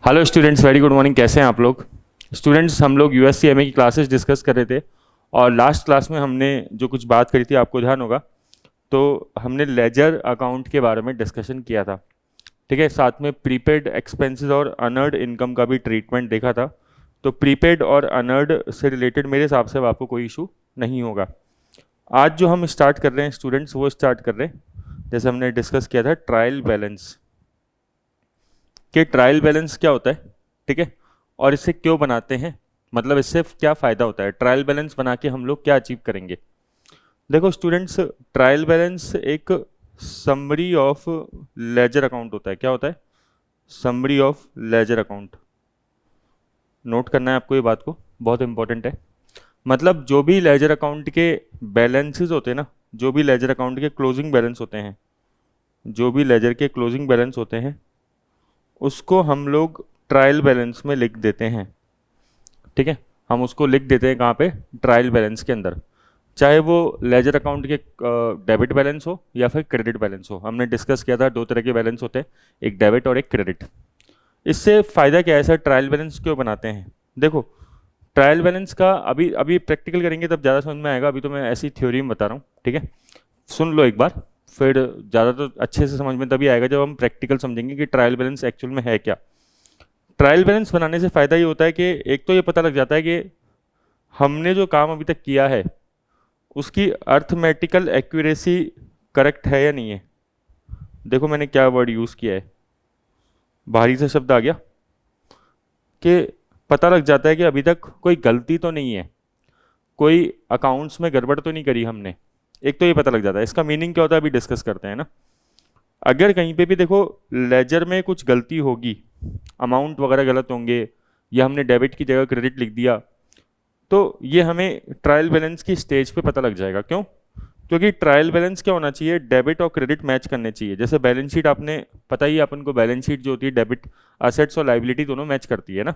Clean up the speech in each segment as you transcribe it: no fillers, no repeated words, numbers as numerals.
Hello students, very good morning. कैसे हैं आप लोग? स्टूडेंट्स, हम लोग यूएससीएमए की क्लासेस डिस्कस कर रहे थे और लास्ट क्लास में हमने जो कुछ बात करी थी आपको ध्यान होगा। तो हमने लेजर अकाउंट के बारे में डिस्कशन किया था, ठीक है। साथ में प्रीपेड एक्सपेंसेस और अनअर्ड इनकम का भी ट्रीटमेंट देखा था। तो प्रीपेड और अनअर्ड से रिलेटेड मेरे हिसाब से अब आपको कोई इशू नहीं होगा। आज जो हम स्टार्ट कर रहे हैं स्टूडेंट्स, वो स्टार्ट कर रहे हैं जैसे हमने डिस्कस किया था ट्रायल बैलेंस। कि ट्रायल बैलेंस क्या होता है, ठीक है, और इसे क्यों बनाते हैं, मतलब इससे क्या फ़ायदा होता है, ट्रायल बैलेंस बना के हम लोग क्या अचीव करेंगे। देखो स्टूडेंट्स, ट्रायल बैलेंस एक समरी ऑफ लेजर अकाउंट होता है। क्या होता है? Summary of ledger account. Note करना है आपको ये बात को, बहुत इंपॉर्टेंट है। मतलब जो भी लेजर अकाउंट के बैलेंसेस होते हैं ना, जो भी लेजर अकाउंट के क्लोजिंग बैलेंस होते हैं, जो भी लेजर के क्लोजिंग बैलेंस होते हैं उसको हम लोग ट्रायल बैलेंस में लिख देते हैं, ठीक है। हम उसको लिख देते हैं कहाँ पे? ट्रायल बैलेंस के अंदर। चाहे वो लेजर अकाउंट के डेबिट बैलेंस हो या फिर क्रेडिट बैलेंस हो। हमने डिस्कस किया था दो तरह के बैलेंस होते हैं, एक डेबिट और एक क्रेडिट। इससे फ़ायदा क्या है, सर ट्रायल बैलेंस क्यों बनाते हैं? देखो, ट्रायल बैलेंस का अभी अभी प्रैक्टिकल करेंगे तब ज़्यादा समझ में आएगा। अभी तो मैं ऐसी थ्योरी में बता रहा हूँ, ठीक है। सुन लो एक बार, फिर ज़्यादा तो अच्छे से समझ में तभी आएगा जब हम प्रैक्टिकल समझेंगे कि ट्रायल बैलेंस एक्चुअल में है क्या। ट्रायल बैलेंस बनाने से फ़ायदा ये होता है कि एक तो ये पता लग जाता है कि हमने जो काम अभी तक किया है उसकी अर्थमेटिकल एक्यूरेसी करेक्ट है या नहीं है। देखो मैंने क्या वर्ड यूज़ किया है, भारी सा शब्द आ गया। कि पता लग जाता है कि अभी तक कोई गलती तो नहीं है, कोई अकाउंट्स में गड़बड़ तो नहीं करी हमने। एक तो ये पता लग जाता है। इसका मीनिंग क्या होता है अभी डिस्कस करते हैं ना। अगर कहीं पे भी देखो लेजर में कुछ गलती होगी, अमाउंट वगैरह गलत होंगे, या हमने डेबिट की जगह क्रेडिट लिख दिया, तो ये हमें ट्रायल बैलेंस की स्टेज पे पता लग जाएगा। क्यों? क्योंकि ट्रायल बैलेंस क्या होना चाहिए, डेबिट और क्रेडिट मैच करने चाहिए। जैसे बैलेंस शीट, आपने पता ही है अपन को, बैलेंस शीट जो होती है डेबिट असेट्स और लाइबिलिटी दोनों मैच करती है ना।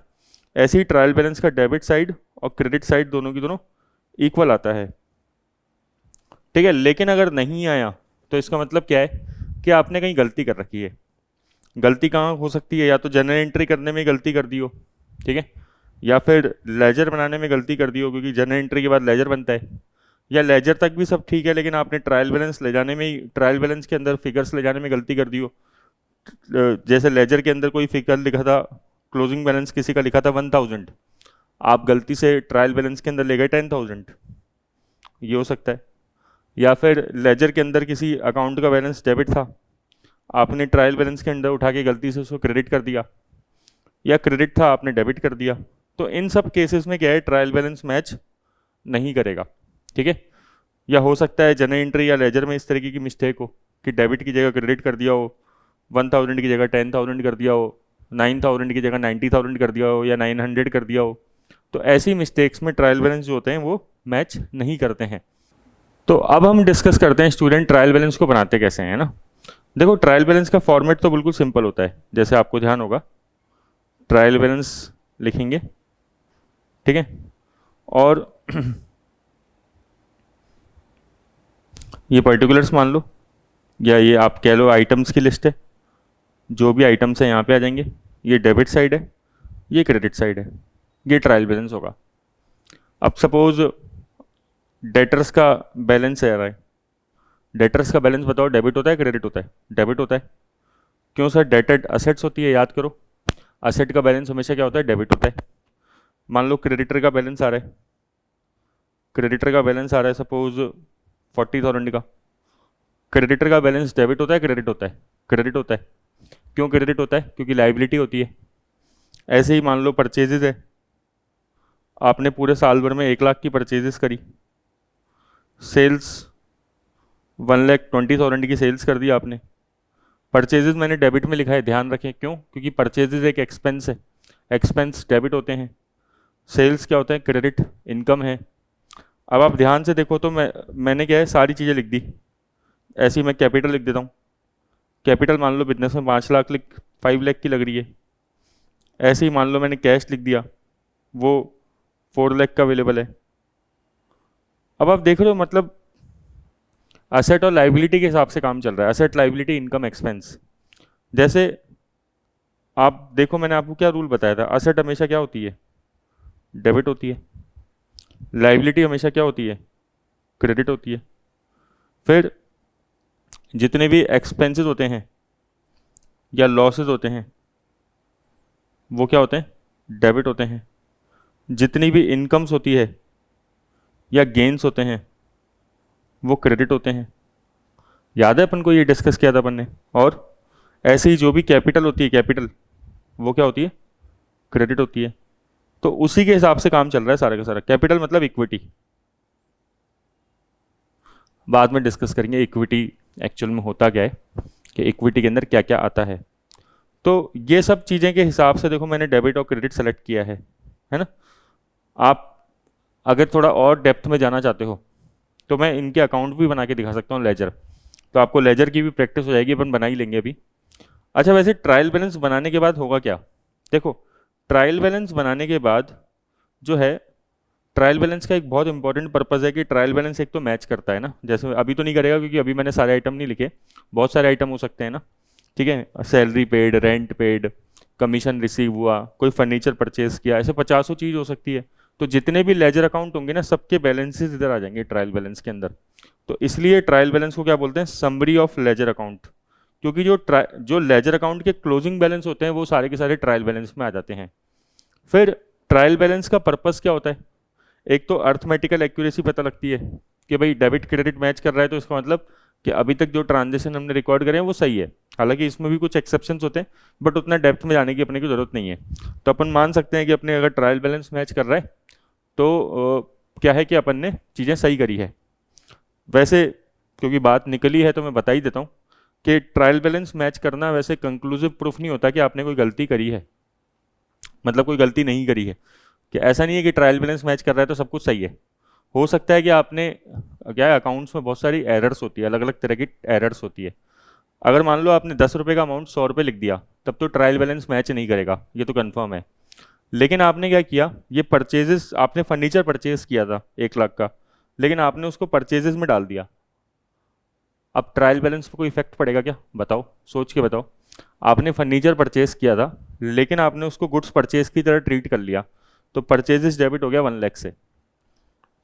ऐसे ही ट्रायल बैलेंस का डेबिट साइड और क्रेडिट साइड दोनों की दोनों इक्वल आता है, ठीक है। लेकिन अगर नहीं आया तो इसका मतलब क्या है कि आपने कहीं गलती कर रखी है। गलती कहाँ हो सकती है? या तो जनरल एंट्री करने में गलती कर दी हो, ठीक है, या फिर लेजर बनाने में गलती कर दी हो, क्योंकि जनरल एंट्री के बाद लेजर बनता है। या लेजर तक भी सब ठीक है, लेकिन आपने ट्रायल बैलेंस ले जाने में ही, ट्रायल बैलेंस के अंदर फिगर्स ले जाने में गलती कर दी हो। जैसे लेजर के अंदर कोई फिगर लिखा था, क्लोजिंग बैलेंस किसी का लिखा था 1000, आप गलती से ट्रायल बैलेंस के अंदर ले गए 10,000, ये हो सकता है। या फिर लेजर के अंदर किसी अकाउंट का बैलेंस डेबिट था, आपने ट्रायल बैलेंस के अंदर उठा के गलती से उसको क्रेडिट कर दिया, या क्रेडिट था आपने डेबिट कर दिया। तो इन सब केसेस में क्या है, ट्रायल बैलेंस मैच नहीं करेगा, ठीक है। या हो सकता है जनरल एंट्री या लेजर में इस तरीके की मिस्टेक हो कि डेबिट की जगह क्रेडिट कर दिया हो, 1000 की जगह 10,000 कर दिया हो, 9,000 की जगह 90,000 कर दिया हो, या 900 कर दिया हो। तो ऐसी मिस्टेक्स में ट्रायल बैलेंस जो होते हैं वो मैच नहीं करते हैं। तो अब हम डिस्कस करते हैं स्टूडेंट ट्रायल बैलेंस को बनाते कैसे हैं ना। देखो ट्रायल बैलेंस का फॉर्मेट तो बिल्कुल सिंपल होता है, जैसे आपको ध्यान होगा। ट्रायल बैलेंस लिखेंगे, ठीक है, और ये पर्टिकुलर्स मान लो, या ये आप कह लो आइटम्स की लिस्ट है। जो भी आइटम्स हैं यहाँ पे आ जाएंगे। ये डेबिट साइड है, ये क्रेडिट साइड है, ये ट्रायल बैलेंस होगा। अब सपोज डेटर्स का बैलेंस है रहा है। डेटर्स का बैलेंस बताओ, डेबिट होता है क्रेडिट होता है? डेबिट होता है। क्यों सर? डेटेड असेट्स होती है, याद करो। असेट का बैलेंस हमेशा क्या होता है? डेबिट होता है। मान लो क्रेडिटर का बैलेंस आ रहा है, क्रेडिटर का बैलेंस आ रहा है सपोज 40,000 का। क्रेडिटर का बैलेंस डेबिट होता है क्रेडिट होता है? क्रेडिट होता है। क्यों क्रेडिट होता है? क्योंकि लाइबिलिटी होती है। ऐसे ही मान लो परचेजेज है, आपने पूरे साल भर में 1 लाख की परचेजेस करी, सेल्स 1,20,000 की सेल्स कर दी आपने। परचेजेस मैंने डेबिट में लिखा है, ध्यान रखें। क्यों? क्योंकि परचेजेस एक एक्सपेंस है, एक्सपेंस डेबिट होते हैं। सेल्स क्या होता है? क्रेडिट, इनकम है। अब आप ध्यान से देखो तो मैंने क्या है, सारी चीज़ें लिख दी। ऐसे ही मैं कैपिटल लिख देता हूँ। कैपिटल मान लो बिजनेस में 5 लाख 5 लाख की लग रही है। ऐसे ही मान लो मैंने कैश लिख दिया, वो 4 लाख का अवेलेबल है। अब आप देख रहे हो, मतलब असेट और लाइबिलिटी के हिसाब से काम चल रहा है। Asset, liability, income, expense. जैसे आप देखो, मैंने आपको क्या रूल बताया था, असेट हमेशा क्या होती है, डेबिट होती है, लाइबिलिटी हमेशा क्या होती है, क्रेडिट होती है। फिर जितने भी एक्सपेंसेस होते हैं या लॉसेस होते हैं वो क्या होते हैं, डेबिट होते हैं। जितनी भी इनकम्स होती है या गेन्स होते हैं वो क्रेडिट होते हैं। याद है अपन को ये डिस्कस किया था अपन ने। और ऐसे ही जो भी कैपिटल होती है, कैपिटल वो क्या होती है, क्रेडिट होती है। तो उसी के हिसाब से काम चल रहा है सारा का सारा। कैपिटल मतलब इक्विटी, बाद में डिस्कस करेंगे इक्विटी एक्चुअल में होता क्या है, कि इक्विटी के अंदर क्या क्या आता है। तो ये सब चीज़ें के हिसाब से देखो मैंने डेबिट और क्रेडिट सेलेक्ट किया है ना। आप अगर थोड़ा और डेप्थ में जाना चाहते हो तो मैं इनके अकाउंट भी बना के दिखा सकता हूँ, लेजर। तो आपको लेजर की भी प्रैक्टिस हो जाएगी, अपन बना ही लेंगे अभी। अच्छा, वैसे ट्रायल बैलेंस बनाने के बाद होगा क्या, देखो ट्रायल बैलेंस बनाने के बाद जो है, ट्रायल बैलेंस का एक बहुत इंपॉर्टेंट पर्पज़ है कि ट्रायल बैलेंस एक तो मैच करता है ना। जैसे अभी तो नहीं करेगा क्योंकि अभी मैंने सारे आइटम नहीं लिखे, बहुत सारे आइटम हो सकते हैं ना, ठीक है। Salary paid, rent paid, commission receive हुआ, कोई फर्नीचर परचेज किया, ऐसे 50 चीज़ हो सकती है। तो जितने भी लेजर अकाउंट होंगे ना, सबके बैलेंसेस इधर आ जाएंगे ट्रायल बैलेंस के अंदर। तो इसलिए ट्रायल बैलेंस को क्या बोलते हैं, समरी ऑफ लेजर अकाउंट। क्योंकि जो लेजर अकाउंट के क्लोजिंग बैलेंस होते हैं वो सारे के सारे ट्रायल बैलेंस में आ जाते हैं। फिर ट्रायल बैलेंस का पर्पस क्या होता है, एक तो अर्थमेटिकल एक्यूरेसी पता लगती है कि भाई डेबिट क्रेडिट मैच कर रहा है, तो इसका मतलब कि अभी तक जो ट्रांजेक्शन हमने रिकॉर्ड करे हैं वो सही है। हालांकि इसमें भी कुछ एक्सेप्शंस होते हैं, बट उतना डेप्थ में जाने की अपने की जरूरत नहीं है। तो अपन मान सकते हैं कि अपने अगर ट्रायल बैलेंस मैच कर रहा है तो क्या है कि अपन ने चीज़ें सही करी है। वैसे क्योंकि बात निकली है तो मैं बता ही देता हूँ कि ट्रायल बैलेंस मैच करना वैसे कंक्लूसिव प्रूफ नहीं होता कि आपने कोई गलती करी है, मतलब कोई गलती नहीं करी है। कि ऐसा नहीं है कि ट्रायल बैलेंस मैच कर रहा है तो सब कुछ सही है। हो सकता है कि आपने क्या है, अकाउंट्स में बहुत सारी एरर्स होती है, अलग अलग तरह की एरर्स होती है। अगर मान लो आपने 10 रुपये का अमाउंट 100 रुपये लिख दिया, तब तो ट्रायल बैलेंस मैच नहीं करेगा, ये तो कंफर्म है। लेकिन आपने क्या किया, ये परचेजेस, आपने फर्नीचर परचेज किया था 1 लाख का, लेकिन आपने उसको परचेजेस में डाल दिया। अब ट्रायल बैलेंस पर कोई इफेक्ट पड़ेगा क्या, बताओ, सोच के बताओ। आपने फर्नीचर परचेज किया था लेकिन आपने उसको गुड्स परचेज की तरह ट्रीट कर लिया, तो परचेजेस डेबिट हो गया 1 लाख से।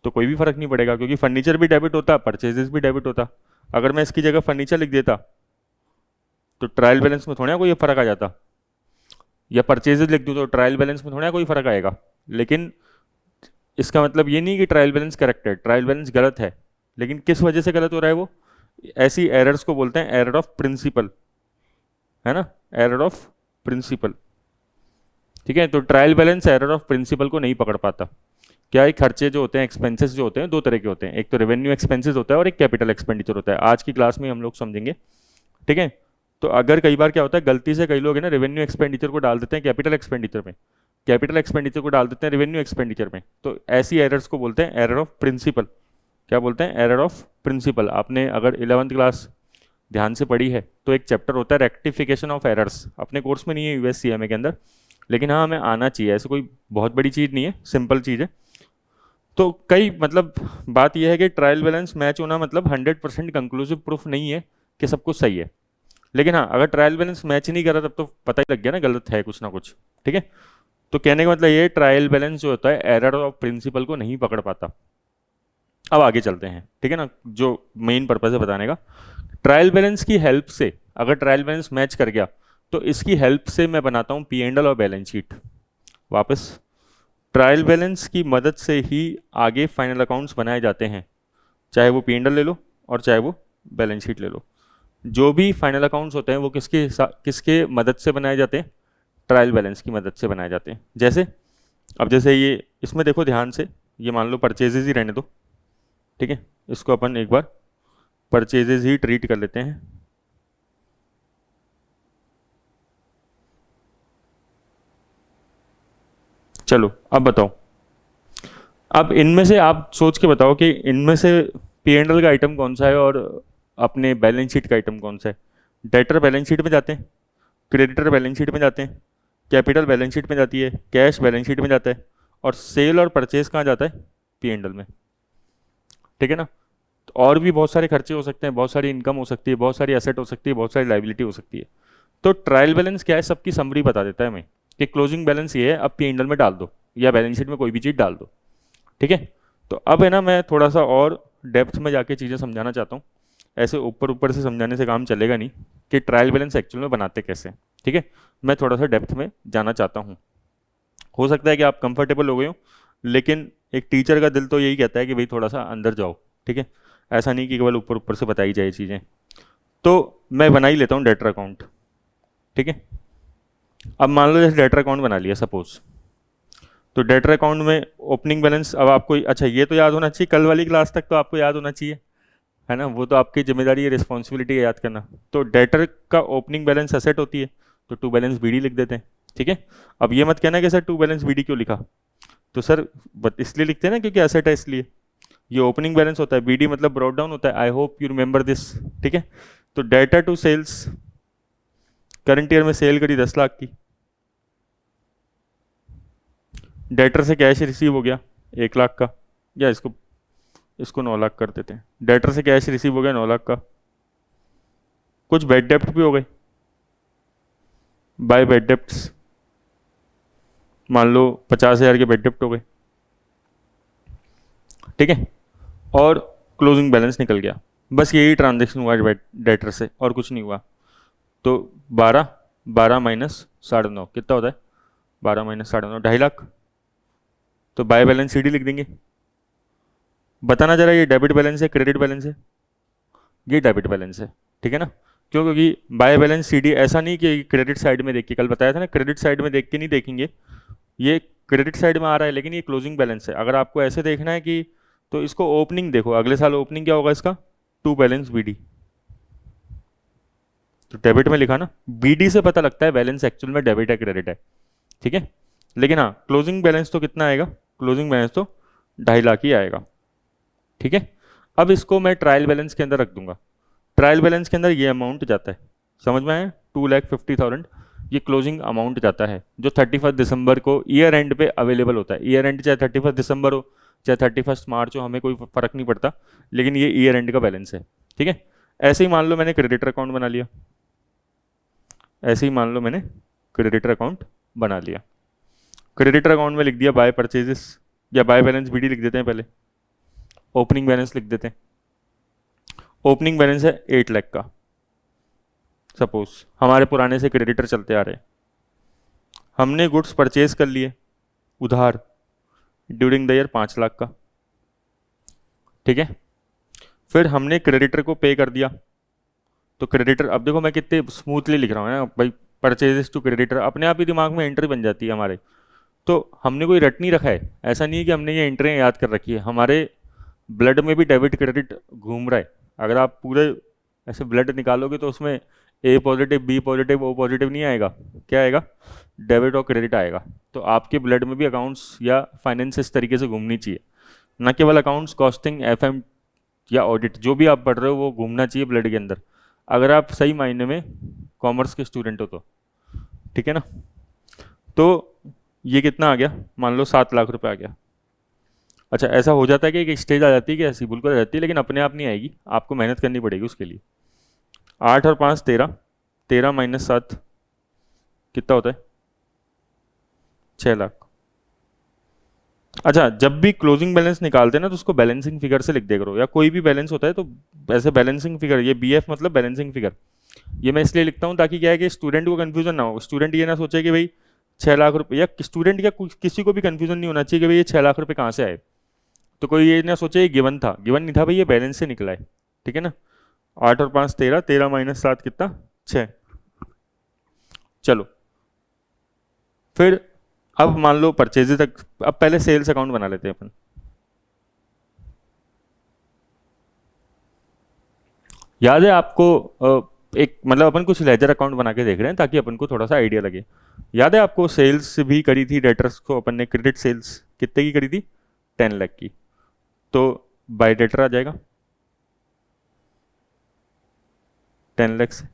तो कोई भी फर्क नहीं पड़ेगा क्योंकि फर्नीचर भी डेबिट होता, परचेजेस भी डेबिट होता। अगर मैं इसकी जगह फर्नीचर लिख देता तो ट्रायल बैलेंस में थोड़ा ना कोई फर्क आ जाता, या परचेजेस लिख दूँ तो ट्रायल बैलेंस में थोड़ा कोई फर्क आएगा। लेकिन इसका मतलब ये नहीं कि ट्रायल बैलेंस करेक्ट है, ट्रायल बैलेंस गलत है। लेकिन किस वजह से गलत हो रहा है वो, ऐसी एरर्स को बोलते हैं एरर ऑफ प्रिंसिपल, है ना, एरर ऑफ प्रिंसिपल। ठीक है, तो trial balance error of principle को नहीं पकड़ पाता। क्या है, खर्चे जो होते हैं, एक्सपेंसेस जो होते हैं, 2 तरह के होते हैं, एक तो रेवेन्यू एक्सपेंसेस होता है और एक कैपिटल एक्सपेंडिचर होता है। आज की क्लास में हम लोग समझेंगे, ठीक है। तो अगर कई बार क्या होता है, गलती से कई लोग है ना रेवेन्यू एक्सपेंडिचर को डाल देते हैं कैपिटल एक्सपेंडिचर में, कैपिटल एक्सपेंडिचर को डाल देते हैं रेवेन्यू एक्सपेंडिचर में। तो ऐसी एरर्स को बोलते हैं एरर ऑफ प्रिंसिपल। क्या बोलते हैं, एरर ऑफ प्रिंसिपल। आपने अगर 11वीं क्लास ध्यान से पढ़ी है तो एक चैप्टर होता है रेक्टिफिकेशन ऑफ एरर्स, अपने कोर्स में नहीं है यूएससीएमए के अंदर, लेकिन हाँ हमें आना चाहिए। ऐसे कोई बहुत बड़ी चीज़ नहीं है, सिंपल चीज़ है। तो कई मतलब बात यह है कि ट्रायल बैलेंस मैच होना मतलब 100% कंक्लूसिव प्रूफ नहीं है कि सब कुछ सही है। लेकिन हाँ, अगर ट्रायल बैलेंस मैच नहीं करा तब तो पता ही लग गया ना गलत है कुछ ना कुछ, ठीक है। तो कहने का मतलब ये, ट्रायल बैलेंस जो होता है एरर ऑफ प्रिंसिपल को नहीं पकड़ पाता। अब आगे चलते हैं, ठीक है ना, जो मेन पर्पज है बताने का। ट्रायल बैलेंस की हेल्प से, अगर ट्रायल बैलेंस मैच कर गया तो इसकी हेल्प से मैं बनाता हूँ पी एंड एल और बैलेंस शीट। वापस, ट्रायल बैलेंस की मदद से ही आगे फाइनल अकाउंट्स बनाए जाते हैं, चाहे वो पी एंड एल ले लो और चाहे वो बैलेंस शीट ले लो। जो भी फाइनल अकाउंट्स होते हैं वो किसके मदद से बनाए जाते हैं, ट्रायल बैलेंस की मदद से बनाए जाते हैं। जैसे अब जैसे ये, इसमें देखो ध्यान से, ये मान लो परचेजेज ही रहने दो, ठीक है। इसको अपन एक बार परचेजेज ही ट्रीट कर लेते हैं। चलो अब बताओ, अब इनमें से आप सोच के बताओ कि इनमें से पी एंड एल का आइटम कौन सा है और अपने बैलेंस शीट का आइटम कौन सा है। डेटर बैलेंस शीट में जाते हैं, क्रेडिटर बैलेंस शीट में जाते हैं, कैपिटल बैलेंस शीट में जाती है, कैश बैलेंस शीट में जाता है, और सेल और परचेज कहाँ जाता है, पी एंड एल में, ठीक है ना। तो और भी बहुत सारे खर्चे हो सकते हैं, बहुत सारी इनकम हो सकती है, बहुत सारी एसेट हो सकती है, बहुत सारी लाइबिलिटी हो सकती है। तो ट्रायल बैलेंस क्या है, सबकी समरी बता देता है हमें कि क्लोजिंग बैलेंस ये है, अब P&L में डाल दो या बैलेंस शीट में कोई भी चीज़ डाल दो, ठीक है। तो अब है ना, मैं थोड़ा सा और डेप्थ में जाके चीज़ें समझाना चाहता हूँ। ऐसे ऊपर ऊपर से समझाने से काम चलेगा नहीं कि ट्रायल बैलेंस एक्चुअल में बनाते कैसे हैं, ठीक है। मैं थोड़ा सा डेप्थ में जाना चाहता हूँ। हो सकता है कि आप कंफर्टेबल हो गए हो, लेकिन एक टीचर का दिल तो यही कहता है कि भाई थोड़ा सा अंदर जाओ, ठीक है। ऐसा नहीं कि केवल ऊपर ऊपर से बताई जाए चीज़ें। तो मैं बना ही लेता हूँ डेटर अकाउंट, ठीक है। अब मान लो जैसे डेटर अकाउंट बना लिया सपोज, तो डेटर अकाउंट में ओपनिंग बैलेंस, अब आपको अच्छा ये तो याद होना चाहिए, कल वाली क्लास तक तो आपको याद होना चाहिए, है ना, वो तो आपकी जिम्मेदारी है, रिस्पॉन्सिबिलिटी है याद करना। तो डेटर का ओपनिंग बैलेंस असेट होती है, तो टू बैलेंस बीडी लिख देते हैं, ठीक है। अब ये मत कहना कि सर टू बैलेंस बीडी क्यों लिखा, तो सर इसलिए लिखते हैं ना क्योंकि असेट है इसलिए। ये ओपनिंग बैलेंस होता है, बीडी मतलब ब्रॉट डाउन होता है, I hope you remember this, ठीक है। तो debtor to sales, current year में सेल करी 10 लाख की, डेटर से कैश रिसीव हो गया 1 लाख का, या इसको इसको 9 लाख कर देते हैं। डेटर से कैश रिसीव हो गया 9 लाख का, कुछ बैड डेप्ट भी हो गए, बाय बैड डेप्ट्स मान लो 50,000 के बैड डेप्ट हो गए, ठीक है। और क्लोजिंग बैलेंस निकल गया, बस यही ट्रांजेक्शन हुआ डेटर से और कुछ नहीं हुआ। तो 12 माइनस 9.5 कितना होता है, 12 माइनस 9.5 2.5 लाख। तो बाय बैलेंस सीडी लिख देंगे। बताना जरा, ये डेबिट बैलेंस है क्रेडिट बैलेंस है, ये डेबिट बैलेंस है, ठीक है ना। क्यों, क्योंकि बाय बैलेंस सीडी ऐसा नहीं कि क्रेडिट साइड में देख के, कल बताया था ना क्रेडिट साइड में देख के नहीं देखेंगे, ये क्रेडिट साइड में आ रहा है लेकिन ये क्लोजिंग बैलेंस है। अगर आपको ऐसे देखना है कि, तो इसको ओपनिंग देखो, अगले साल ओपनिंग क्या होगा इसका, टू बैलेंस बीडी, तो डेबिट में लिखा ना, बीडी से पता लगता है बैलेंस एक्चुअल में डेबिट है क्रेडिट है, ठीक है। लेकिन हाँ, क्लोजिंग बैलेंस तो कितना आएगा, क्लोजिंग बैलेंस तो 2.5 लाख ही आएगा, ठीक है। अब इसको मैं ट्रायल बैलेंस के अंदर रख दूंगा। ट्रायल बैलेंस के अंदर ये अमाउंट जाता है, समझ में आया, 2,50,000 ये क्लोजिंग अमाउंट जाता है, जो 31 दिसंबर को ईयर एंड पे अवेलेबल होता है। ईयर एंड चाहे 31 दिसंबर हो चाहे 31 मार्च हो, हमें कोई फर्क नहीं पड़ता, लेकिन ये ईयर एंड का बैलेंस है, ठीक है। ऐसे ही मान लो मैंने क्रेडिटर अकाउंट बना लिया, ऐसे ही मान लो मैंने क्रेडिटर अकाउंट बना लिया। क्रेडिटर अकाउंट में लिख दिया बाय परचेजेस, या बाय बैलेंस बीडी लिख देते हैं पहले, ओपनिंग बैलेंस लिख देते हैं। ओपनिंग बैलेंस है 8 लाख का, सपोज हमारे पुराने से क्रेडिटर चलते आ रहे हैं, हमने गुड्स परचेज कर लिए उधार ड्यूरिंग द ईयर 5 लाख का, ठीक है। फिर हमने क्रेडिटर को पे कर दिया, तो क्रेडिटर, अब देखो मैं कितने स्मूथली लिख रहा हूँ ना भाई, परचेजेस टू क्रेडिटर अपने आप ही दिमाग में एंट्री बन जाती है हमारे। तो हमने कोई रट नहीं रखा है, ऐसा नहीं है कि हमने ये एंट्रियाँ याद कर रखी है, हमारे ब्लड में भी डेबिट क्रेडिट घूम रहा है। अगर आप पूरे ऐसे ब्लड निकालोगे तो उसमें A positive B positive O positive नहीं आएगा, क्या आएगा, डेबिट और क्रेडिट आएगा। तो आपके ब्लड में भी अकाउंट्स या फाइनेंस इस तरीके से घूमनी चाहिए, न केवल अकाउंट्स, कॉस्टिंग, एफएम या ऑडिट, जो भी आप पढ़ रहे हो वो घूमना चाहिए ब्लड के अंदर, अगर आप सही मायने में कॉमर्स के स्टूडेंट हो तो, ठीक है ना। तो ये कितना आ गया, मान लो 7 लाख रुपए आ गया। अच्छा, ऐसा हो जाता है कि एक स्टेज आ जाती है कि ऐसी बिल्कुल आ जाती है, लेकिन अपने आप नहीं आएगी, आपको मेहनत करनी पड़ेगी उसके लिए। 8 और 5 13, 13 माइनस 7 कितना होता है, 6 लाख। अच्छा, जब भी क्लोजिंग बैलेंस निकालते हैं ना तो उसको बैलेंसिंग फिगर से लिख दे करो, या कोई भी बैलेंस होता है तो ऐसे बैलेंसिंग फिगर, ये बीएफ मतलब बैलेंसिंग फिगर, ये मैं इसलिए लिखता हूँ ताकि क्या है कि स्टूडेंट को कंफ्यूजन ना हो, स्टूडेंट ये ना सोचे कि भाई 6 लाख रुपए, या स्टूडेंट या किसी को भी कंफ्यूजन नहीं होना चाहिए कि भाई ये 6 लाख रुपए कहाँ से आए। तो कोई ये ना सोचे ये गिवन था, गिवन नहीं था भाई, ये बैलेंस से निकला है, ठीक है ना। 8 और 5 13, 13 माइनस 7 कितना, 6। चलो फिर अब मान लो परचेज तक, अब पहले सेल्स अकाउंट बना लेते हैं अपन। याद है आपको, एक मतलब अपन कुछ लेजर अकाउंट बना के देख रहे हैं ताकि अपन को थोड़ा सा आइडिया लगे। याद है आपको, सेल्स भी करी थी डेटर्स को अपन ने, क्रेडिट सेल्स कितने की करी थी, 10 लाख की, तो बाय डेटर आ जाएगा 10 लाख से।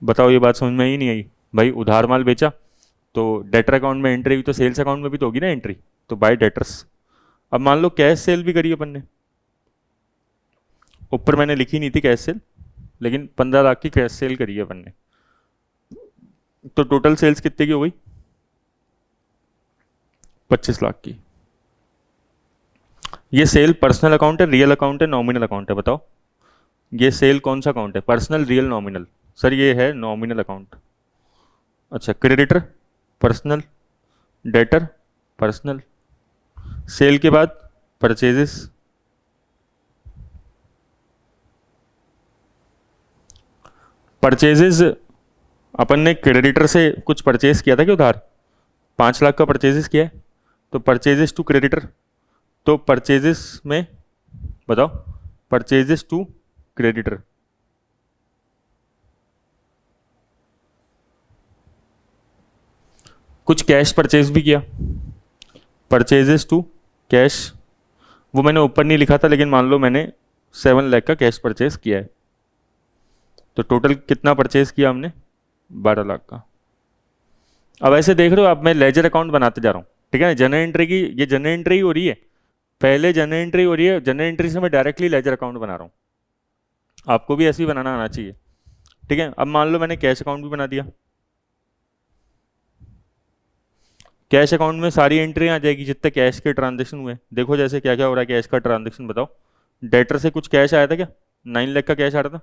बताओ ये बात समझ में ही नहीं आई भाई, उधार माल बेचा तो डेटर अकाउंट में एंट्री हुई, तो सेल्स अकाउंट में भी तो होगी ना एंट्री, तो बाय डेटर्स। अब मान लो कैश सेल भी करी अपन ने, ऊपर मैंने लिखी नहीं थी कैश सेल, लेकिन 15 लाख की कैश सेल करी है अपन ने, तो टोटल सेल्स कितने की हो गई? 25 लाख की। ये सेल पर्सनल अकाउंट है, रियल अकाउंट है, नॉमिनल अकाउंट है? बताओ ये सेल कौन सा अकाउंट है, पर्सनल, रियल, नॉमिनल? सर ये है नॉमिनल अकाउंट। अच्छा, creditor personal, debtor personal, sale के बाद परचेजेस, परचेजेस अपन ने क्रेडिटर से कुछ परचेज किया था कि उधार? 5 लाख का परचेजेस किया है, तो परचेजेस टू क्रेडिटर, तो परचेजेस में बताओ, परचेजेस टू क्रेडिटर, कुछ कैश परचेज भी किया, परचेजेस टू कैश, वो मैंने ऊपर नहीं लिखा था, लेकिन मान लो मैंने 7 लाख का कैश परचेज किया है, तो टोटल कितना परचेज किया हमने? 12 लाख का। अब ऐसे देख रहे हो, अब मैं लेजर अकाउंट बनाते जा रहा हूँ, ठीक है ना? जनरल एंट्री की ये जनरल एंट्री हो रही है, पहले जनरल एंट्री हो रही है, जनरल एंट्री से मैं डायरेक्टली लेजर अकाउंट बना रहा हूँ। आपको भी ऐसे ही बनाना आना चाहिए, ठीक है? अब मान लो मैंने कैश अकाउंट भी बना दिया, कैश अकाउंट में सारी एंट्री आ जाएगी जितने कैश के ट्रांजेक्शन हुए। देखो जैसे क्या क्या हो रहा है कैश का ट्रांजेक्शन, बताओ। डेटर से कुछ कैश आया था क्या? 9 लाख का कैश आ रहा था,